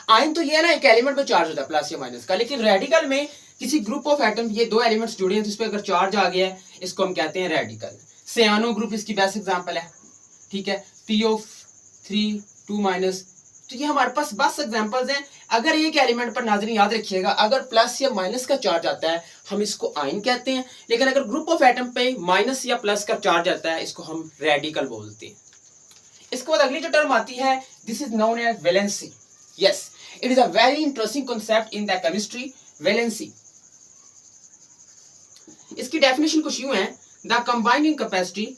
आयन तो ये है ना, एक एलिमेंट पे चार्ज होता है प्लस या माइनस का, लेकिन रेडिकल में किसी ग्रुप ऑफ एटम, ये दो एलिमेंट्स जुड़े हैं, जिस पे अगर चार्ज आ गया है, इसको हम कहते हैं रेडिकल। सियानो ग्रुप इसकी बेस्ट एग्जांपल है, ठीक है, PO3 2-। तो ये हमारे पास बस एग्जांपल्स हैं। अगर एक एलिमेंट पर नाज़रीन याद रखिएगा, अगर प्लस या माइनस का चार्ज आता है हम इसको आयन कहते हैं, लेकिन अगर ग्रुप ऑफ एटम पे माइनस या प्लस का चार्ज आता है इसको हम रेडिकल बोलते हैं। इसके बाद अगली जो टर्म आती है, this is known as valency. Yes, it is a very interesting concept in the chemistry, valency. इसकी डेफिनेशन कुछ यूं है, the combining capacity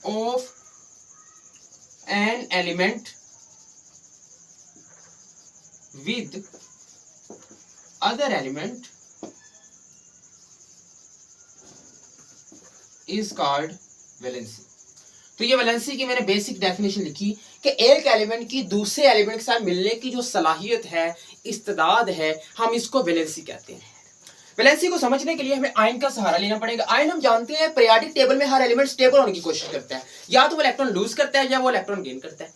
of an element with other element is called valency. तो ये वैलेंसी की मैंने बेसिक डेफिनेशन लिखी कि एक एलिमेंट की दूसरे एलिमेंट के साथ मिलने की जो सलाहियत है, इस्तेदाद है, हम इसको वैलेंसी कहते हैं। वैलेंसी को समझने के लिए हमें आयन का सहारा लेना पड़ेगा। आयन हम जानते हैं पीरियोडिक टेबल में हर एलिमेंट स्टेबल होने की कोशिश करता है, या तो वो इलेक्ट्रॉन लूज करता है या वो इलेक्ट्रॉन गेन करता है।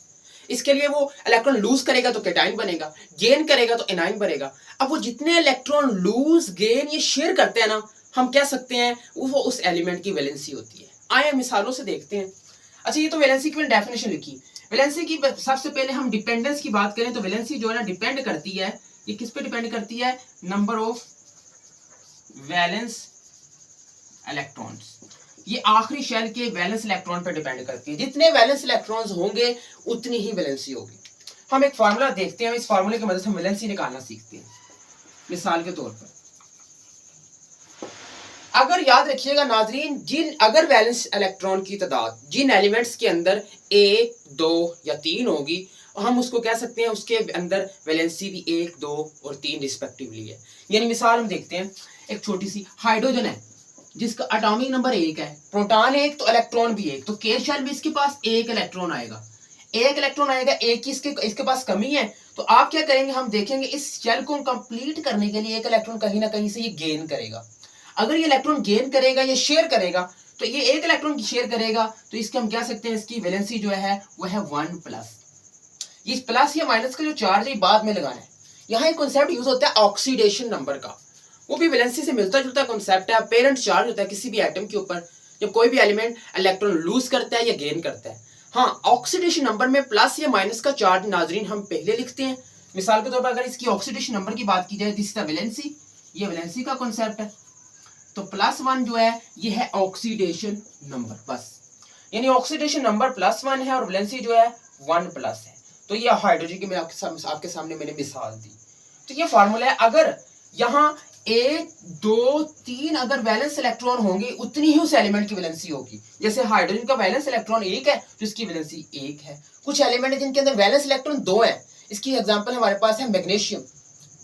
इसके लिए वो इलेक्ट्रॉन लूज करेगा तो कैटाइन बनेगा, गेन करेगा तो एनाइन बनेगा। अब वो जितने इलेक्ट्रॉन लूज गेन ये शेयर करते हैं ना, हम कह सकते हैं वो उस एलिमेंट की वैलेंसी होती है। आइए मिसालों से देखते हैं। अच्छा, ये तो वैलेंसी की मैंने डेफिनेशन लिखी। वैलेंसी की सबसे पहले हम डिपेंडेंस की बात करें तो वैलेंसी जो है ना डिपेंड करती है, ये किस पे डिपेंड करती है, नंबर ऑफ वैलेंस इलेक्ट्रॉन्स। ये आखिरी शेल के वैलेंस इलेक्ट्रॉन पर डिपेंड करती है। जितने वैलेंस इलेक्ट्रॉन्स होंगे उतनी ही वैलेंसी होगी। हम एक फार्मूला देखते हैं, इस फार्मूले की मदद से हम वैलेंसी निकालना सीखते हैं। मिसाल के तौर पर अगर याद रखिएगा नाजरीन, अगर वैलेंस इलेक्ट्रॉन की तादाद जिन एलिमेंट्स के अंदर 1, 2 या 3 होगी, हम उसको कह सकते हैं उसके अंदर वैलेंसी भी 1, 2 और 3 रिस्पेक्टिवली है। यानी मिसाल हम देखते हैं, एक छोटी सी हाइड्रोजन है जिसका एटॉमिक नंबर 1 है, प्रोटॉन 1 तो इलेक्ट्रॉन भी 1, तो के शेल में इसके पास 1 इलेक्ट्रॉन आएगा। 1 इलेक्ट्रॉन आएगा, एक की इसके पास कमी है, तो आप क्या करेंगे, हम देखेंगे इस शेल को कंप्लीट करने के लिए 1 इलेक्ट्रॉन कहीं ना कहीं से ये गेन करेगा। अगर ये इलेक्ट्रॉन गेन करेगा, ये शेयर करेगा, तो ये 1 इलेक्ट्रॉन की शेयर करेगा, तो इसके हम क्या सकते हैं, इसकी वैलेंसी जो है वो है 1+। इस प्लस या माइनस का जो चार्ज है बाद में लगाना है। यहाँ एक कॉन्सेप्ट यूज होता है ऑक्सीडेशन नंबर का, वो भी वैलेंसी से मिलता जुलता कॉन्सेप्ट है। पेरेंट चार्ज होता है किसी भी एटम के ऊपर जब कोई भी एलिमेंट इलेक्ट्रॉन लूज करता है या गेन करता है। हाँ, ऑक्सीडेशन नंबर में प्लस या माइनस का चार्ज नाजरीन हम पहले लिखते हैं। मिसाल के तौर पर अगर इसकी ऑक्सीडेशन नंबर की बात की जाए, दिस इज द वैलेंसी, ये वैलेंसी का कॉन्सेप्ट है। तो +1 जो है ये है ऑक्सीडेशन नंबर, बस। यानी ऑक्सीडेशन नंबर +1 है और वैलेंसी जो है 1+ है। तो ये हाइड्रोजन की मैं आपके सामने मैंने मिसाल दी। तो ये फार्मूला है। अगर यहाँ 1, 2, 3 अगर वैलेंस इलेक्ट्रॉन होंगे उतनी ही उस एलिमेंट की वैलेंसी होगी। जैसे हाइड्रोजन का वैलेंस इलेक्ट्रॉन 1 है तो इसकी वैलेंसी 1 है। कुछ एलिमेंट है जिनके अंदर वैलेंस इलेक्ट्रॉन 2 है, इसकी एग्जांपल हमारे पास है मैग्नीशियम,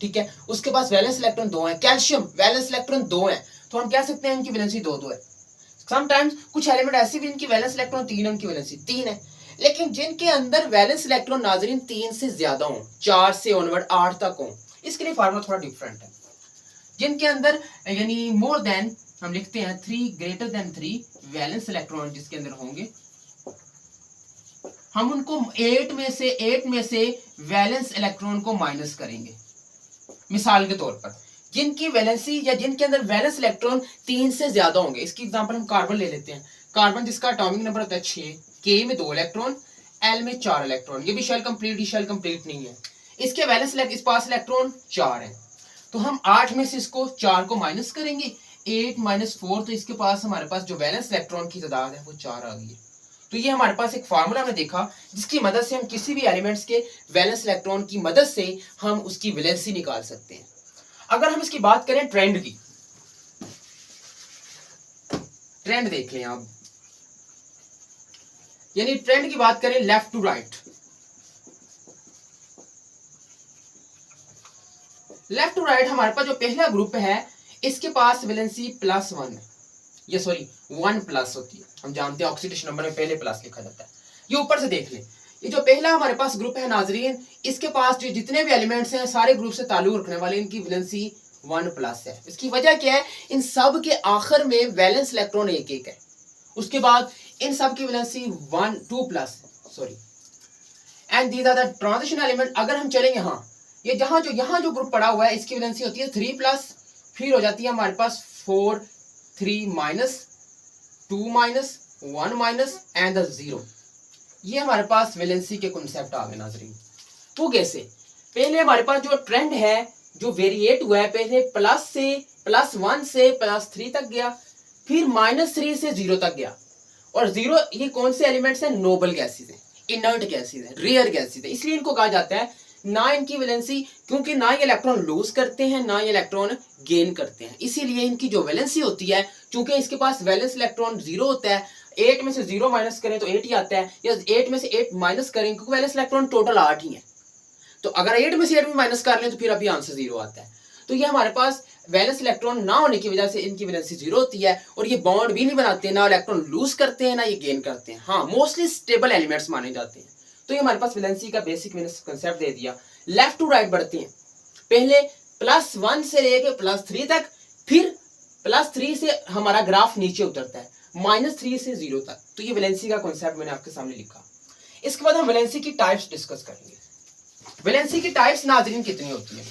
ठीक है, उसके पास वैलेंस इलेक्ट्रॉन 2 है। कैल्शियम वैलेंस इलेक्ट्रॉन 2 है, तो हम कह सकते हैं इनकी वैलेंसी 2 है। समटाइम्स कुछ एलिमेंट ऐसे भी इनकी वैलेंस इलेक्ट्रॉन 3 है, उनकी वैलेंसी 3 है। लेकिन जिनके अंदर वैलेंस इलेक्ट्रॉन नाजरीन 3 से ज्यादा हो, 4 से ऑनवर्ड 8 तक हो, इसके लिए फार्मूला थोड़ा डिफरेंट है। जिनके अंदर यानी मोर देन, हम लिखते हैं 3 ग्रेटर देन 3 वैलेंस इलेक्ट्रॉन जिसके अंदर होंगे, हम उनको 8 में से वैलेंस इलेक्ट्रॉन को माइनस करेंगे। मिसाल के तौर पर जिनकी वैलेंसी या जिनके अंदर वैलेंस इलेक्ट्रॉन 3 से ज्यादा होंगे, इसकी एग्जांपल हम कार्बन ले लेते हैं। कार्बन जिसका एटॉमिक नंबर होता है 6, के में 2 इलेक्ट्रॉन, एल में 4 इलेक्ट्रॉन। ये भी शेल कंप्लीट नहीं है। इसके वैलेंस इस पास इलेक्ट्रॉन 4 है, तो हम 8 में से इसको 4 को माइनस करेंगे, 8 - 4, तो इसके पास हमारे पास जो वैलेंस इलेक्ट्रॉन की तादाद है वो 4 आ गई है। तो ये हमारे पास एक फार्मूला हमने देखा जिसकी मदद से हम किसी भी एलिमेंट्स के वैलेंस इलेक्ट्रॉन की मदद से हम उसकी वैलेंसी निकाल सकते हैं। अगर हम इसकी बात करें ट्रेंड की, ट्रेंड देख लें आप, यानी ट्रेंड की बात करें left to right. Left to right हमारे पास जो पहला ग्रुप है इसके पास वैलेंसी +1 है, ये सॉरी 1+ होती है। हम जानते हैं ऑक्सीडेशन नंबर में पहले प्लस लिखा जाता है। ये ऊपर से देख ले, ये जो पहला हमारे पास ग्रुप है नाजरीन, इसके पास जो जितने भी एलिमेंट्स हैं सारे ग्रुप से ताल्लुक रखने वाले, इनकी वैलेंसी 1+ है। इसकी वजह क्या है, इन सब के आखिर में वैलेंस इलेक्ट्रॉन एक एक है, उसके बाद इन सब की valency 2+, sorry, and these are the transition element. अगर हम चलेंगे यहाँ, ये यहाँ जो ग्रुप पड़ा हुआ है इसकी वैलेंसी होती है 3+, फिर हो जाती है हमारे पास 4, 3 माइनस, 2 माइनस, 1 माइनस एंड 0। ये हमारे पास वैलेंसी के कॉन्सेप्ट आ गए नाजरीन। वो कैसे, पहले हमारे पास जो ट्रेंड है जो वेरिएट हुआ है, पहले +1 से +3 तक गया, फिर -3 से 0 तक गया। और 0 ये कौन से एलिमेंट्स हैं, नोबल गैसेज हैं, इनर्ट गैसेज हैं, रेयर गैसेज हैं, इसलिए इनको कहा जाता है ना इनकी वैलेंसी, क्योंकि ना ये इलेक्ट्रॉन लूज करते हैं ना ये इलेक्ट्रॉन गेन करते हैं, इसीलिए इनकी जो वैलेंसी होती है, चूंकि इसके पास वैलेंस इलेक्ट्रॉन 0 होता है, 8 में से 0 माइनस करें तो 8 ही आता है, या 8 में से 8 माइनस करें, क्योंकि वैलेंस इलेक्ट्रॉन टोटल 8 ही है, तो अगर 8 में से 8 भी माइनस कर लें तो फिर अभी आंसर 0 आता है। तो ये हमारे पास वैलेंस इलेक्ट्रॉन ना होने की वजह से इनकी वैलेंसी 0 होती है, और ये बॉन्ड भी नहीं बनाते, ना इलेक्ट्रॉन लूज करते हैं ना ये गेन करते हैं। हाँ, मोस्टली स्टेबल एलिमेंट्स माने जाते हैं। तो ये हमारे पास वैलेंसी का बेसिक मैंने कंसेप्ट दे दिया। लेफ्ट टू राइट बढ़ते हैं, पहले +1 से लेके +3 तक, फिर +3 से हमारा ग्राफ नीचे उतरता है -3 से 0 तक। तो ये वैलेंसी का कॉन्सेप्ट मैंने आपके सामने लिखा। इसके बाद हम वैलेंसी की टाइप्स डिस्कस करेंगे। वैलेंसी की टाइप्स नाज़रीन कितनी होती है,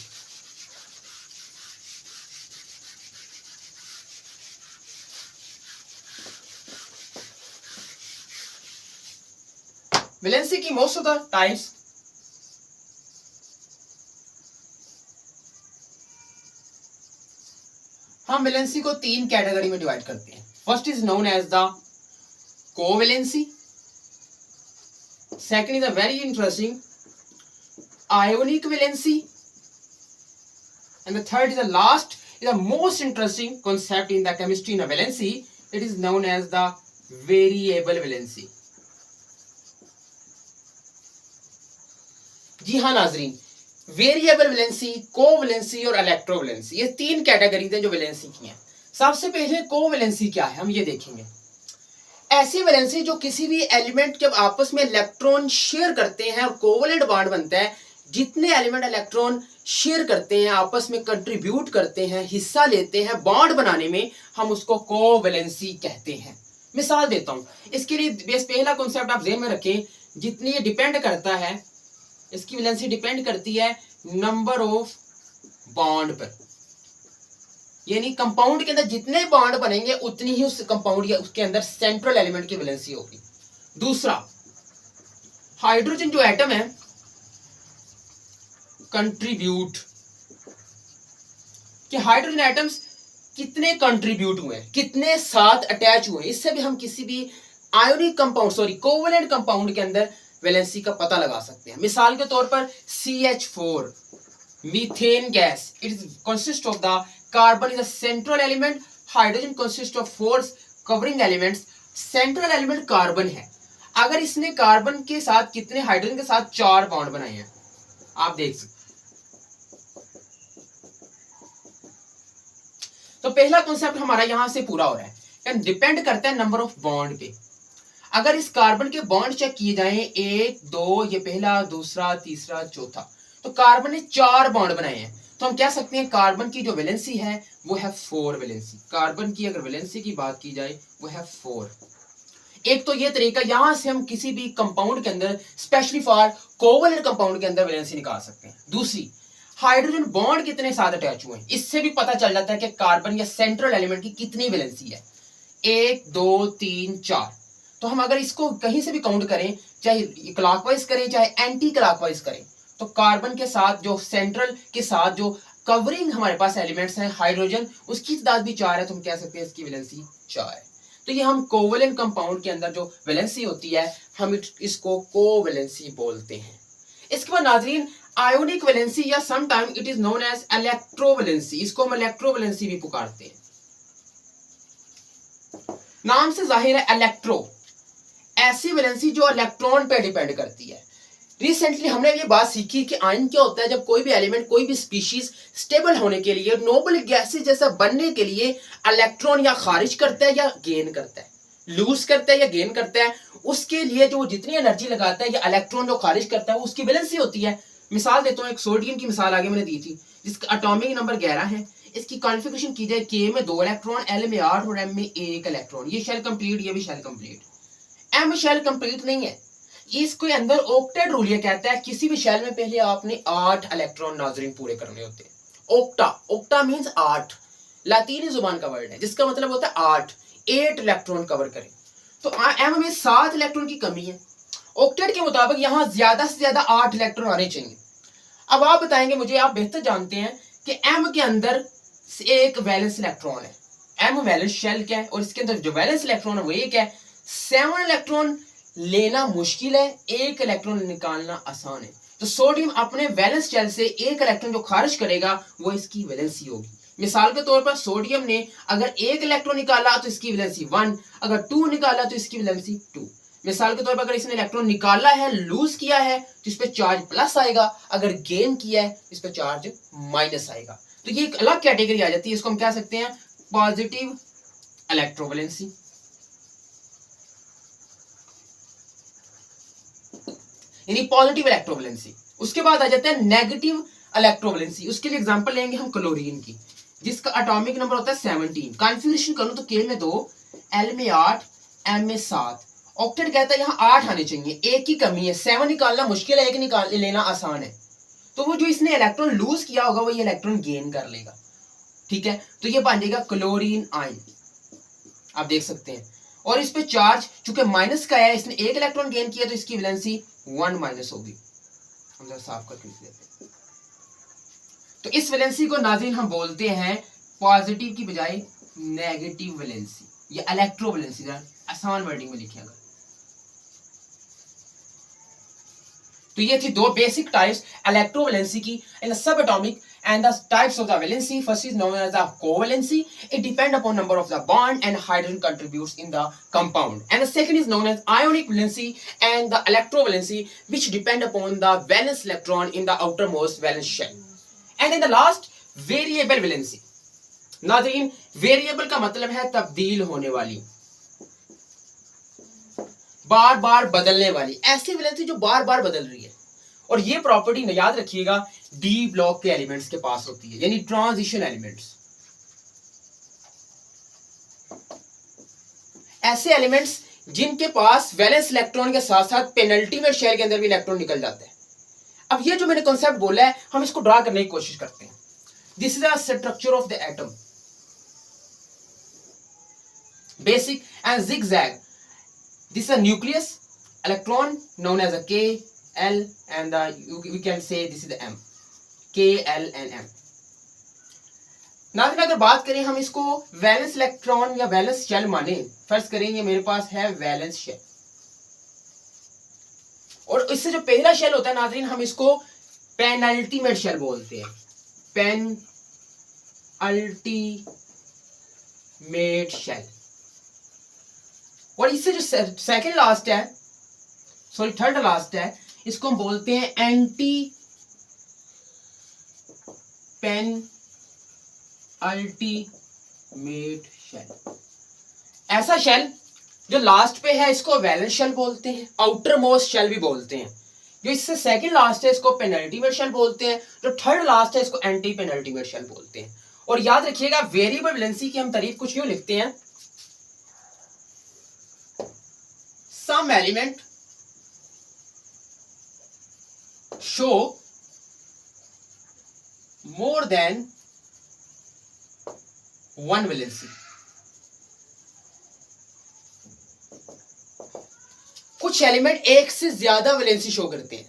वैलेंसी की मोस्ट ऑफ द टाइप्स हम वैलेंसी को 3 कैटेगरी में डिवाइड करते हैं। First is known as the covalency, second is a very interesting ionic valency, and the third is the last is the most interesting concept in the chemistry in a valency, it is known as the variable valency। जी हाँ नाजरीन, variable valency, covalency और electrovalency, ये 3 categories हैं जो valency की हैं। सबसे पहले कोवैलेंसी क्या है हम ये देखेंगे। ऐसी वैलेंसी जो किसी भी एलिमेंट जब आपस में इलेक्ट्रॉन शेयर करते हैं और कोवैलेंट बॉन्ड बनता है, जितने एलिमेंट इलेक्ट्रॉन शेयर करते हैं, आपस में कंट्रीब्यूट करते हैं, हिस्सा लेते हैं बॉन्ड बनाने में, हम उसको कोवैलेंसी कहते हैं। मिसाल देता हूं, इसके लिए बेस पहला कॉन्सेप्ट आप ज़हन में रखें, जितनी ये डिपेंड करता है, इसकी वैलेंसी डिपेंड करती है नंबर ऑफ बॉन्ड पर, यानी कंपाउंड के अंदर जितने बॉन्ड बनेंगे उतनी ही उस कंपाउंड या उसके अंदर सेंट्रल एलिमेंट की वैलेंसी होगी। दूसरा, हाइड्रोजन जो एटम है कंट्रीब्यूट, कि हाइड्रोजन एटम्स कितने कंट्रीब्यूट हुए, कितने साथ अटैच हुए, इससे भी हम किसी भी आयोनिक कंपाउंड कोवैलेंट कंपाउंड के अंदर वैलेंसी का पता लगा सकते हैं। मिसाल के तौर पर CH4 methane gas, it is consist of the carbon is a central element, hydrogen consist of 4 covering elements, central element carbon है। अगर इसने कार्बन के साथ कितने हाइड्रोजन के साथ 4 बॉन्ड बनाए हैं, आप देख सकते। तो पहला कॉन्सेप्ट हमारा यहां से पूरा हो रहा है, डिपेंड करता है नंबर ऑफ बॉन्ड पे। अगर इस कार्बन के बॉन्ड चेक किए जाएं 1, 2, ये पहला, दूसरा, तीसरा, चौथा, तो कार्बन ने 4 बॉन्ड बनाए हैं, तो हम कह सकते हैं कार्बन की जो वैलेंसी है वो है 4 वैलेंसी। कार्बन की अगर वैलेंसी की बात की जाए वो है 4। एक तो ये तरीका, यहां से हम किसी भी कंपाउंड के अंदर स्पेशली फॉर कोवैलेंट कंपाउंड के अंदर वैलेंसी निकाल सकते हैं। दूसरी, हाइड्रोजन बॉन्ड कितने साथ अटैच हुए हैं, इससे भी पता चल जाता है कि कार्बन या सेंट्रल एलिमेंट की कितनी वैलेंसी है, 1, 2, 3, 4। तो हम अगर इसको कहीं से भी काउंट करें, चाहे क्लॉकवाइज करें चाहे एंटी क्लॉकवाइज करें, तो कार्बन के साथ जो सेंट्रल के साथ जो कवरिंग हमारे पास एलिमेंट्स हैं हाइड्रोजन, उसकी तादाद भी 4 है, तो हम कह सकते हैं इसकी वैलेंसी 4 है। तो ये हम कोवैलेंट कंपाउंड के अंदर जो वैलेंसी होती है हम इसको कोवैलेंसी बोलते हैं। इसके बाद नाजरीन, आयोनिक वैलेंसी या some time it is known as electrovalency, इसको हम इलेक्ट्रोवैलेंसी भी पुकारते हैं। नाम से जाहिर है इलेक्ट्रो, ऐसी वैलेंसी जो इलेक्ट्रॉन पे डिपेंड करती है। रिसेंटली हमने ये बात सीखी कि आयन क्या होता है, जब कोई भी एलिमेंट, कोई भी स्पीशीज स्टेबल होने के लिए, नोबल गैसेस जैसा बनने के लिए इलेक्ट्रॉन या खारिज करता है या गेन करता है, लूज करता है या गेन करता है, उसके लिए जो जितनी एनर्जी लगाता है या इलेक्ट्रॉन जो खारिज करता है उसकी वैलेंसी होती है। मिसाल देता हूँ, एक सोडियम की मिसाल आगे मैंने दी थी जिसका एटॉमिक नंबर 11 है। इसकी कॉन्फ़िगरेशन की जाए K में 2 इलेक्ट्रॉन, L में 8 और M में 1 इलेक्ट्रॉन। ये शेल कंप्लीट, ये भी shell complete. M shell complete नहीं है, इसके अंदर ऑक्टेट रूल ये कहता है किसी भी शेल में पहले आपने 8 इलेक्ट्रॉन नाजरीन पूरे करने होते हैं। ऑक्टा, ऑक्टा मींस 8, लातीनी जुबान का वर्ड है जिसका मतलब होता है 8 इलेक्ट्रॉन कवर करें। तो M में 7 इलेक्ट्रॉन की कमी है। ऑक्टेट के मुताबिक यहां ज्यादा से ज्यादा 8 इलेक्ट्रॉन आने चाहिए। अब आप बताएंगे मुझे, आप बेहतर जानते हैं कि M के अंदर एक वैलेंस इलेक्ट्रॉन है। M वैलेंस शेल क्या है और इसके अंदर जो वैलेंस इलेक्ट्रॉन है वो एक है। 7 इलेक्ट्रॉन लेना मुश्किल है, 1 इलेक्ट्रॉन निकालना आसान है। तो सोडियम अपने वैलेंस शेल से 1 इलेक्ट्रॉन जो खारिज करेगा वो इसकी वैलेंसी होगी। मिसाल के तौर पर सोडियम ने अगर 1 इलेक्ट्रॉन निकाला तो इसकी वैलेंसी 1, अगर 2 निकाला तो इसकी वैलेंसी 2। मिसाल के तौर पर अगर इसने इलेक्ट्रॉन निकाला है, लूज किया है, तो इस पे चार्ज प्लस आएगा, अगर गेन किया है इस पे चार्ज माइनस आएगा। तो ये एक अलग कैटेगरी आ जाती है, इसको हम क्या सकते हैं पॉजिटिव इलेक्ट्रोवैलेंसी। यानी पॉजिटिव इलेक्ट्रोवैलेंसी। उसके बाद आ जाता है नेगेटिव इलेक्ट्रोवैलेंसी। उसके लिए एग्जांपल लेंगे हम क्लोरीन की जिसका एटॉमिक नंबर होता है 17। कॉन्फ़िगरेशन करूं तो K में 2, L में 8, M में 7। ऑक्टेट कहता है यहाँ 8 आने चाहिए, 1 की कमी है। 7 निकालना मुश्किल है, 1 निकाल लेना आसान है। तो वो जो इसने इलेक्ट्रॉन लूज किया होगा वो ये इलेक्ट्रॉन गेन कर लेगा। ठीक है, तो ये बन जाएगा क्लोरीन आयन, आप देख सकते हैं। और इस पे चार्ज चूंकि माइनस का है, इसने 1 इलेक्ट्रॉन गेन किया तो इसकी वैलेंसी 1 माइनस होगी। हम जरा साफ करके लिख लेते हैं। तो इस वैलेंसी को नाज़रीन हम बोलते हैं पॉजिटिव की बजाय नेगेटिव वैलेंसी या इलेक्ट्रोवैलेंसी। जरा आसान वर्डिंग में लिखिएगा। तो ये थी 2 बेसिक टाइप्स इलेक्ट्रोवैलेंसी की इन सब atomic and the types of the valency. First is known as the covalency. It depends upon number of the bond and hydrogen contributes in the compound. And the second is known as ionic valency and the electrovalency, which depend upon the valence electron in the outermost valence shell. And in the last, variable valency. नाज़रीन, variable का मतलब है तब्दील होने वाली, बार बार बदलने वाली, ऐसी वैलेंसी जो बार बार बदल रही है। और ये प्रॉपर्टी याद रखिएगा डी ब्लॉक के एलिमेंट्स के पास होती है, यानी ट्रांजिशन एलिमेंट्स। ऐसे एलिमेंट्स जिनके पास वैलेंस इलेक्ट्रॉन के साथ साथ पेनल्टीमेट शेल के अंदर भी इलेक्ट्रॉन निकल जाते हैं। अब ये जो मैंने कॉन्सेप्ट बोला है हम इसको ड्रा करने की कोशिश करते हैं। This is the structure of the atom, basic and zigzag. This is a nucleus, electron known as a K, L, and we can say this is the M. K, L and M. नाज़रीन, अगर बात करें हम इसको valence electron या valence shell माने, फर्ज करेंगे मेरे पास है वैलेंस शेल, और इससे जो पहला शेल होता है नाज़रीन हम इसको पेनल्टीमेट शेल बोलते हैं। Penultimate shell. और इससे जो सेकंड लास्ट है, सॉरी थर्ड लास्ट है, इसको हम बोलते हैं एंटी पेनल्टीमेट शेल। ऐसा शेल जो लास्ट पे है इसको वैलेंस शेल बोलते हैं, आउटर मोस्ट शेल भी बोलते हैं। जो इससे सेकंड लास्ट है इसको पेनल्टीमेट शेल बोलते हैं, जो थर्ड लास्ट है इसको एंटी पेनल्टीमेट शेल बोलते हैं। और याद रखिएगा वेरिएबल वैलेंसी की हम तारीफ कुछ यूं लिखते हैं, some element show more than one valency. कुछ एलिमेंट एक से ज्यादा वैलेंसी शो करते हैं,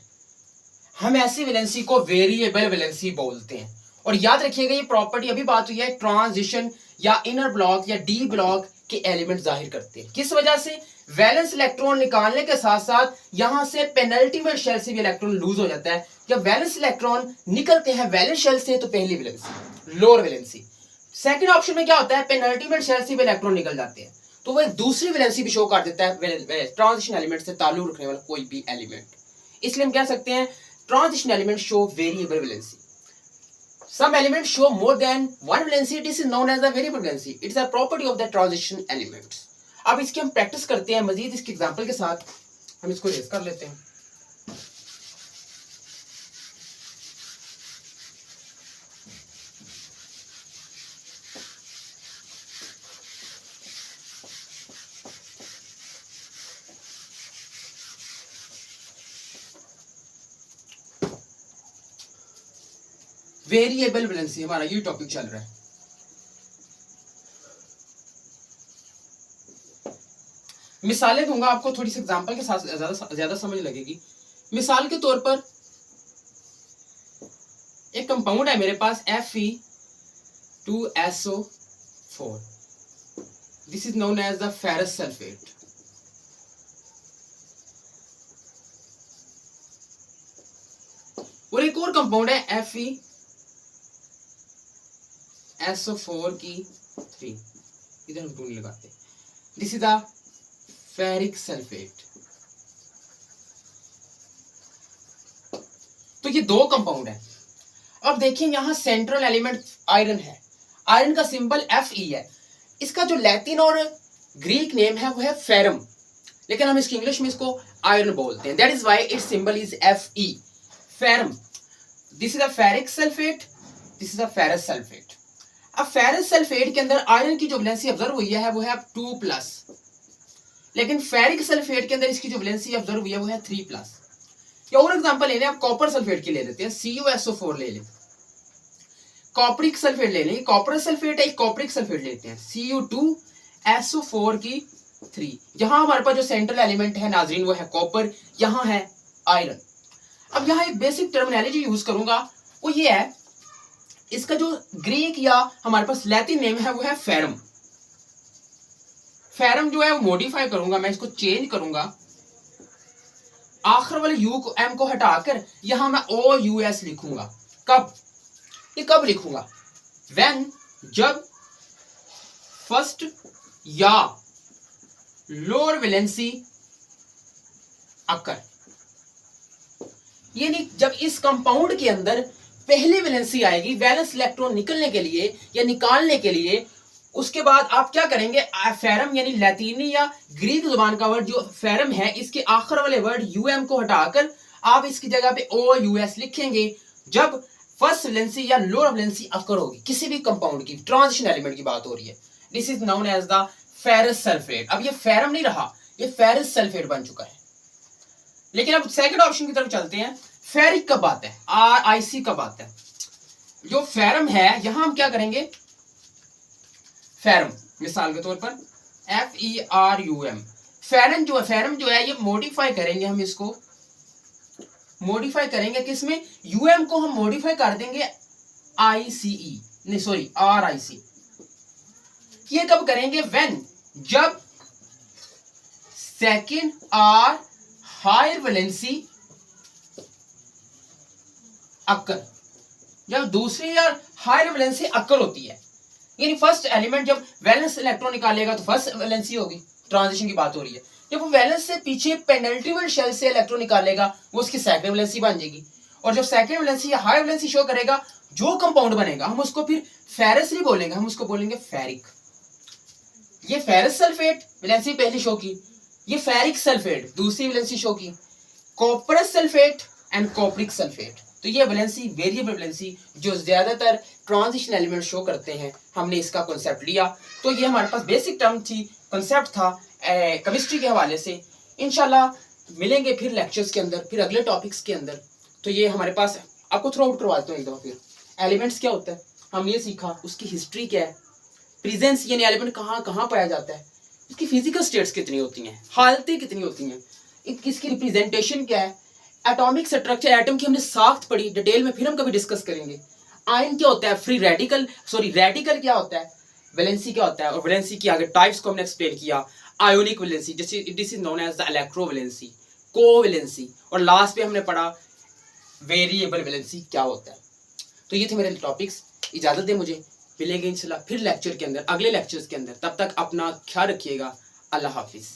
हम ऐसी वैलेंसी को वेरिएबल वैलेंसी बोलते हैं। और याद रखिएगा ये प्रॉपर्टी अभी बात हुई है ट्रांजिशन या इनर ब्लॉक या डी ब्लॉक के एलिमेंट जाहिर करते हैं। किस वजह से? वैलेंस इलेक्ट्रॉन निकालने के साथ साथ यहां से पेनल्टीमेट शेल से भी इलेक्ट्रॉन लूज हो जाता है। जब वैलेंस इलेक्ट्रॉन निकलते हैं वैलेंस शेल से तो पहली valency lower valency, second option में क्या होता है पेनल्टीमेट शेल से भी इलेक्ट्रॉन निकल जाते हैं तो वो एक दूसरी वैलेंसी भी शो कर देता है ट्रांजिशन एलिमेंट से ताल्लुक रखने वाला कोई भी एलिमेंट। इसलिए हम कह सकते हैं transition element show variable valency. Some elements show more than one valency. It is known as a variable valency. It is a property of the transition elements. अब इसकी हम प्रैक्टिस करते हैं मजीद इसके एग्जांपल के साथ। हम इसको रेज कर लेते हैं। वेरिएबल वैलेंसी हमारा ये टॉपिक चल रहा है। मिसालें दूंगा आपको, थोड़ी सी एग्जांपल के साथ ज्यादा समझ लगेगी। मिसाल के तौर पर एक कंपाउंड है मेरे पास Fe2SO4, this is known as the ferrous sulphate. और एक और कंपाउंड है FeSO4 की 3, इधर हम टूल लगाते हैं, this is the ferric sulphate. तो ये दो कंपाउंड है। अब देखिए यहां सेंट्रल एलिमेंट आयरन है, आयरन का सिंबल Fe है। इसका जो लैटिन और ग्रीक नेम है वो है फेरम, लेकिन हम इसकी इंग्लिश में इसको आयरन बोलते हैं। That is why its symbol is Fe, ferrum. This is a ferric sulphate, this is a ferrous sulphate. अब फेरस सल्फेट के अंदर आयरन की जो वैलेंसी ऑब्जर्व हुई है वो है 2+, लेकिन फेरिक सल्फेट के अंदर इसकी जो वैलेंसी ऑब्जर्व हुई है वो है 3+। या और एग्जांपल ले लें, आप कॉपर सल्फेट की ले लेते हैं, CuSO4 ले लें। कॉपरिक सल्फेट ले लें, कॉपर सल्फेट है, कॉपरिक सल्फेट लेते हैं, Cu2SO4 की 3। यहां हमारे पास जो सेंट्रल एलिमेंट है नाजरीन वो है कॉपर, यहां है आयरन। अब यहां एक बेसिक टर्मिनोलॉजी यूज करूंगा, वो ये है, इसका जो ग्रीक या हमारे पास लैटिन नेम है वो है फेरम। फेरम जो है वो मॉडिफाई करूंगा, मैं इसको चेंज करूंगा, आखिर वाले यू को एम को हटाकर यहां मैं OUS लिखूंगा। कब ये कब लिखूंगा? व्हेन, जब फर्स्ट या लोअर वैलेंसी अकर, यानी जब इस कंपाउंड के अंदर पहली वैलेंसी आएगी वैलेंस इलेक्ट्रॉन निकलने के लिए या निकालने के लिए, उसके बाद आप क्या करेंगे, फेरम यानी लैटिनी या ग्रीक जुबान का वर्ड जो फेरम है, इसके आखिर वाले वर्ड UM को हटाकर आप इसकी जगह पे OUS लिखेंगे जब फर्स्ट वैलेंसी या लोअर वैलेंसी अकर होगी किसी भी कंपाउंड की, ट्रांजिशन एलिमेंट की बात हो रही है। This is known as the ferrous sulphate. अब ये फेरम नहीं रहा, ये फेरस सल्फेट बन चुका है। लेकिन अब सेकंड ऑप्शन की तरफ चलते हैं। फेरिक कब आता है, RIC कब आता है? जो फेरम है यहां हम क्या करेंगे, फेरम मिसाल के तौर पर FERUM, फेरम जो है ये मॉडिफाई करेंगे, हम इसको मॉडिफाई करेंगे किसमें, UM को हम मॉडिफाई कर देंगे ICE, नहीं सॉरी RIC। ये कब करेंगे, व्हेन, जब सेकेंड और हायर वैलेंसी अक्कर, जब दूसरी या हायर वैलेंसी अक्कर होती है, यानी फर्स्ट एलिमेंट जब वैलेंस इलेक्ट्रॉन निकालेगा तो फर्स्ट वैलेंसी होगी, ट्रांजिशन की बात हो रही है। जब वो वैलेंस से पीछे पेनल्टिवल शेल से इलेक्ट्रॉन निकालेगा वो उसकी सेकंड वैलेंसी बन जाएगी। और जब सेकंड वैलेंसी या हायर वैलेंसी शो करेगा, जो कंपाउंड बनेगा हम उसको फिर फेरस नहीं बोलेंगे, हम उसको बोलेंगे फेरिक। ये फेरस सल्फेट वैलेंसी पहली शो की, ये फेरिक सल्फेट दूसरी वैलेंसी शो की, कॉपरस सल्फेट एंड कॉपरिक सल्फेट। तो ये वैलेंसी वेरिएबल वैलेंसी जो ज्यादातर ट्रांजिशन एलिमेंट शो करते हैं, हमने इसका कॉन्सेप्ट लिया। तो ये हमारे पास बेसिक टर्म थी, कॉन्सेप्ट था केमिस्ट्री के हवाले से। इंशाल्लाह मिलेंगे फिर लेक्चर्स के अंदर, फिर अगले टॉपिक्स के अंदर। तो ये हमारे पास, आपको थ्रू आउट करवाता हूँ एक दफा फिर। एलिमेंट्स क्या होता है हम ये सीखा, उसकी हिस्ट्री क्या है, प्रेजेंस यानी एलिमेंट कहाँ कहाँ पाया जाता है, इसकी फिजिकल स्टेट्स कितनी होती हैं, हालतें कितनी होती हैं, इसकी रिप्रेजेंटेशन क्या है, एटॉमिक स्ट्रक्चर, एटम की हमने साख्त पढ़ी डिटेल में, फिर हम कभी डिस्कस करेंगे। आयन क्या होता है, फ्री रेडिकल रेडिकल क्या होता है, वैलेंसी क्या होता है, और वैलेंसी की आगे टाइप्स को हमने एक्सप्लेन किया। Ionic valency, this is known as the electrovalency, covalency, और लास्ट पे हमने पढ़ा वेरिएबल वैलेंसी क्या होता है। तो ये थे मेरे टॉपिक्स। इजाजत दे मुझे, मिलेंगे इंशाल्लाह फिर लेक्चर के अंदर, अगले लेक्चर्स के अंदर। तब तक अपना ख्याल रखिएगा। अल्लाह हाफिज।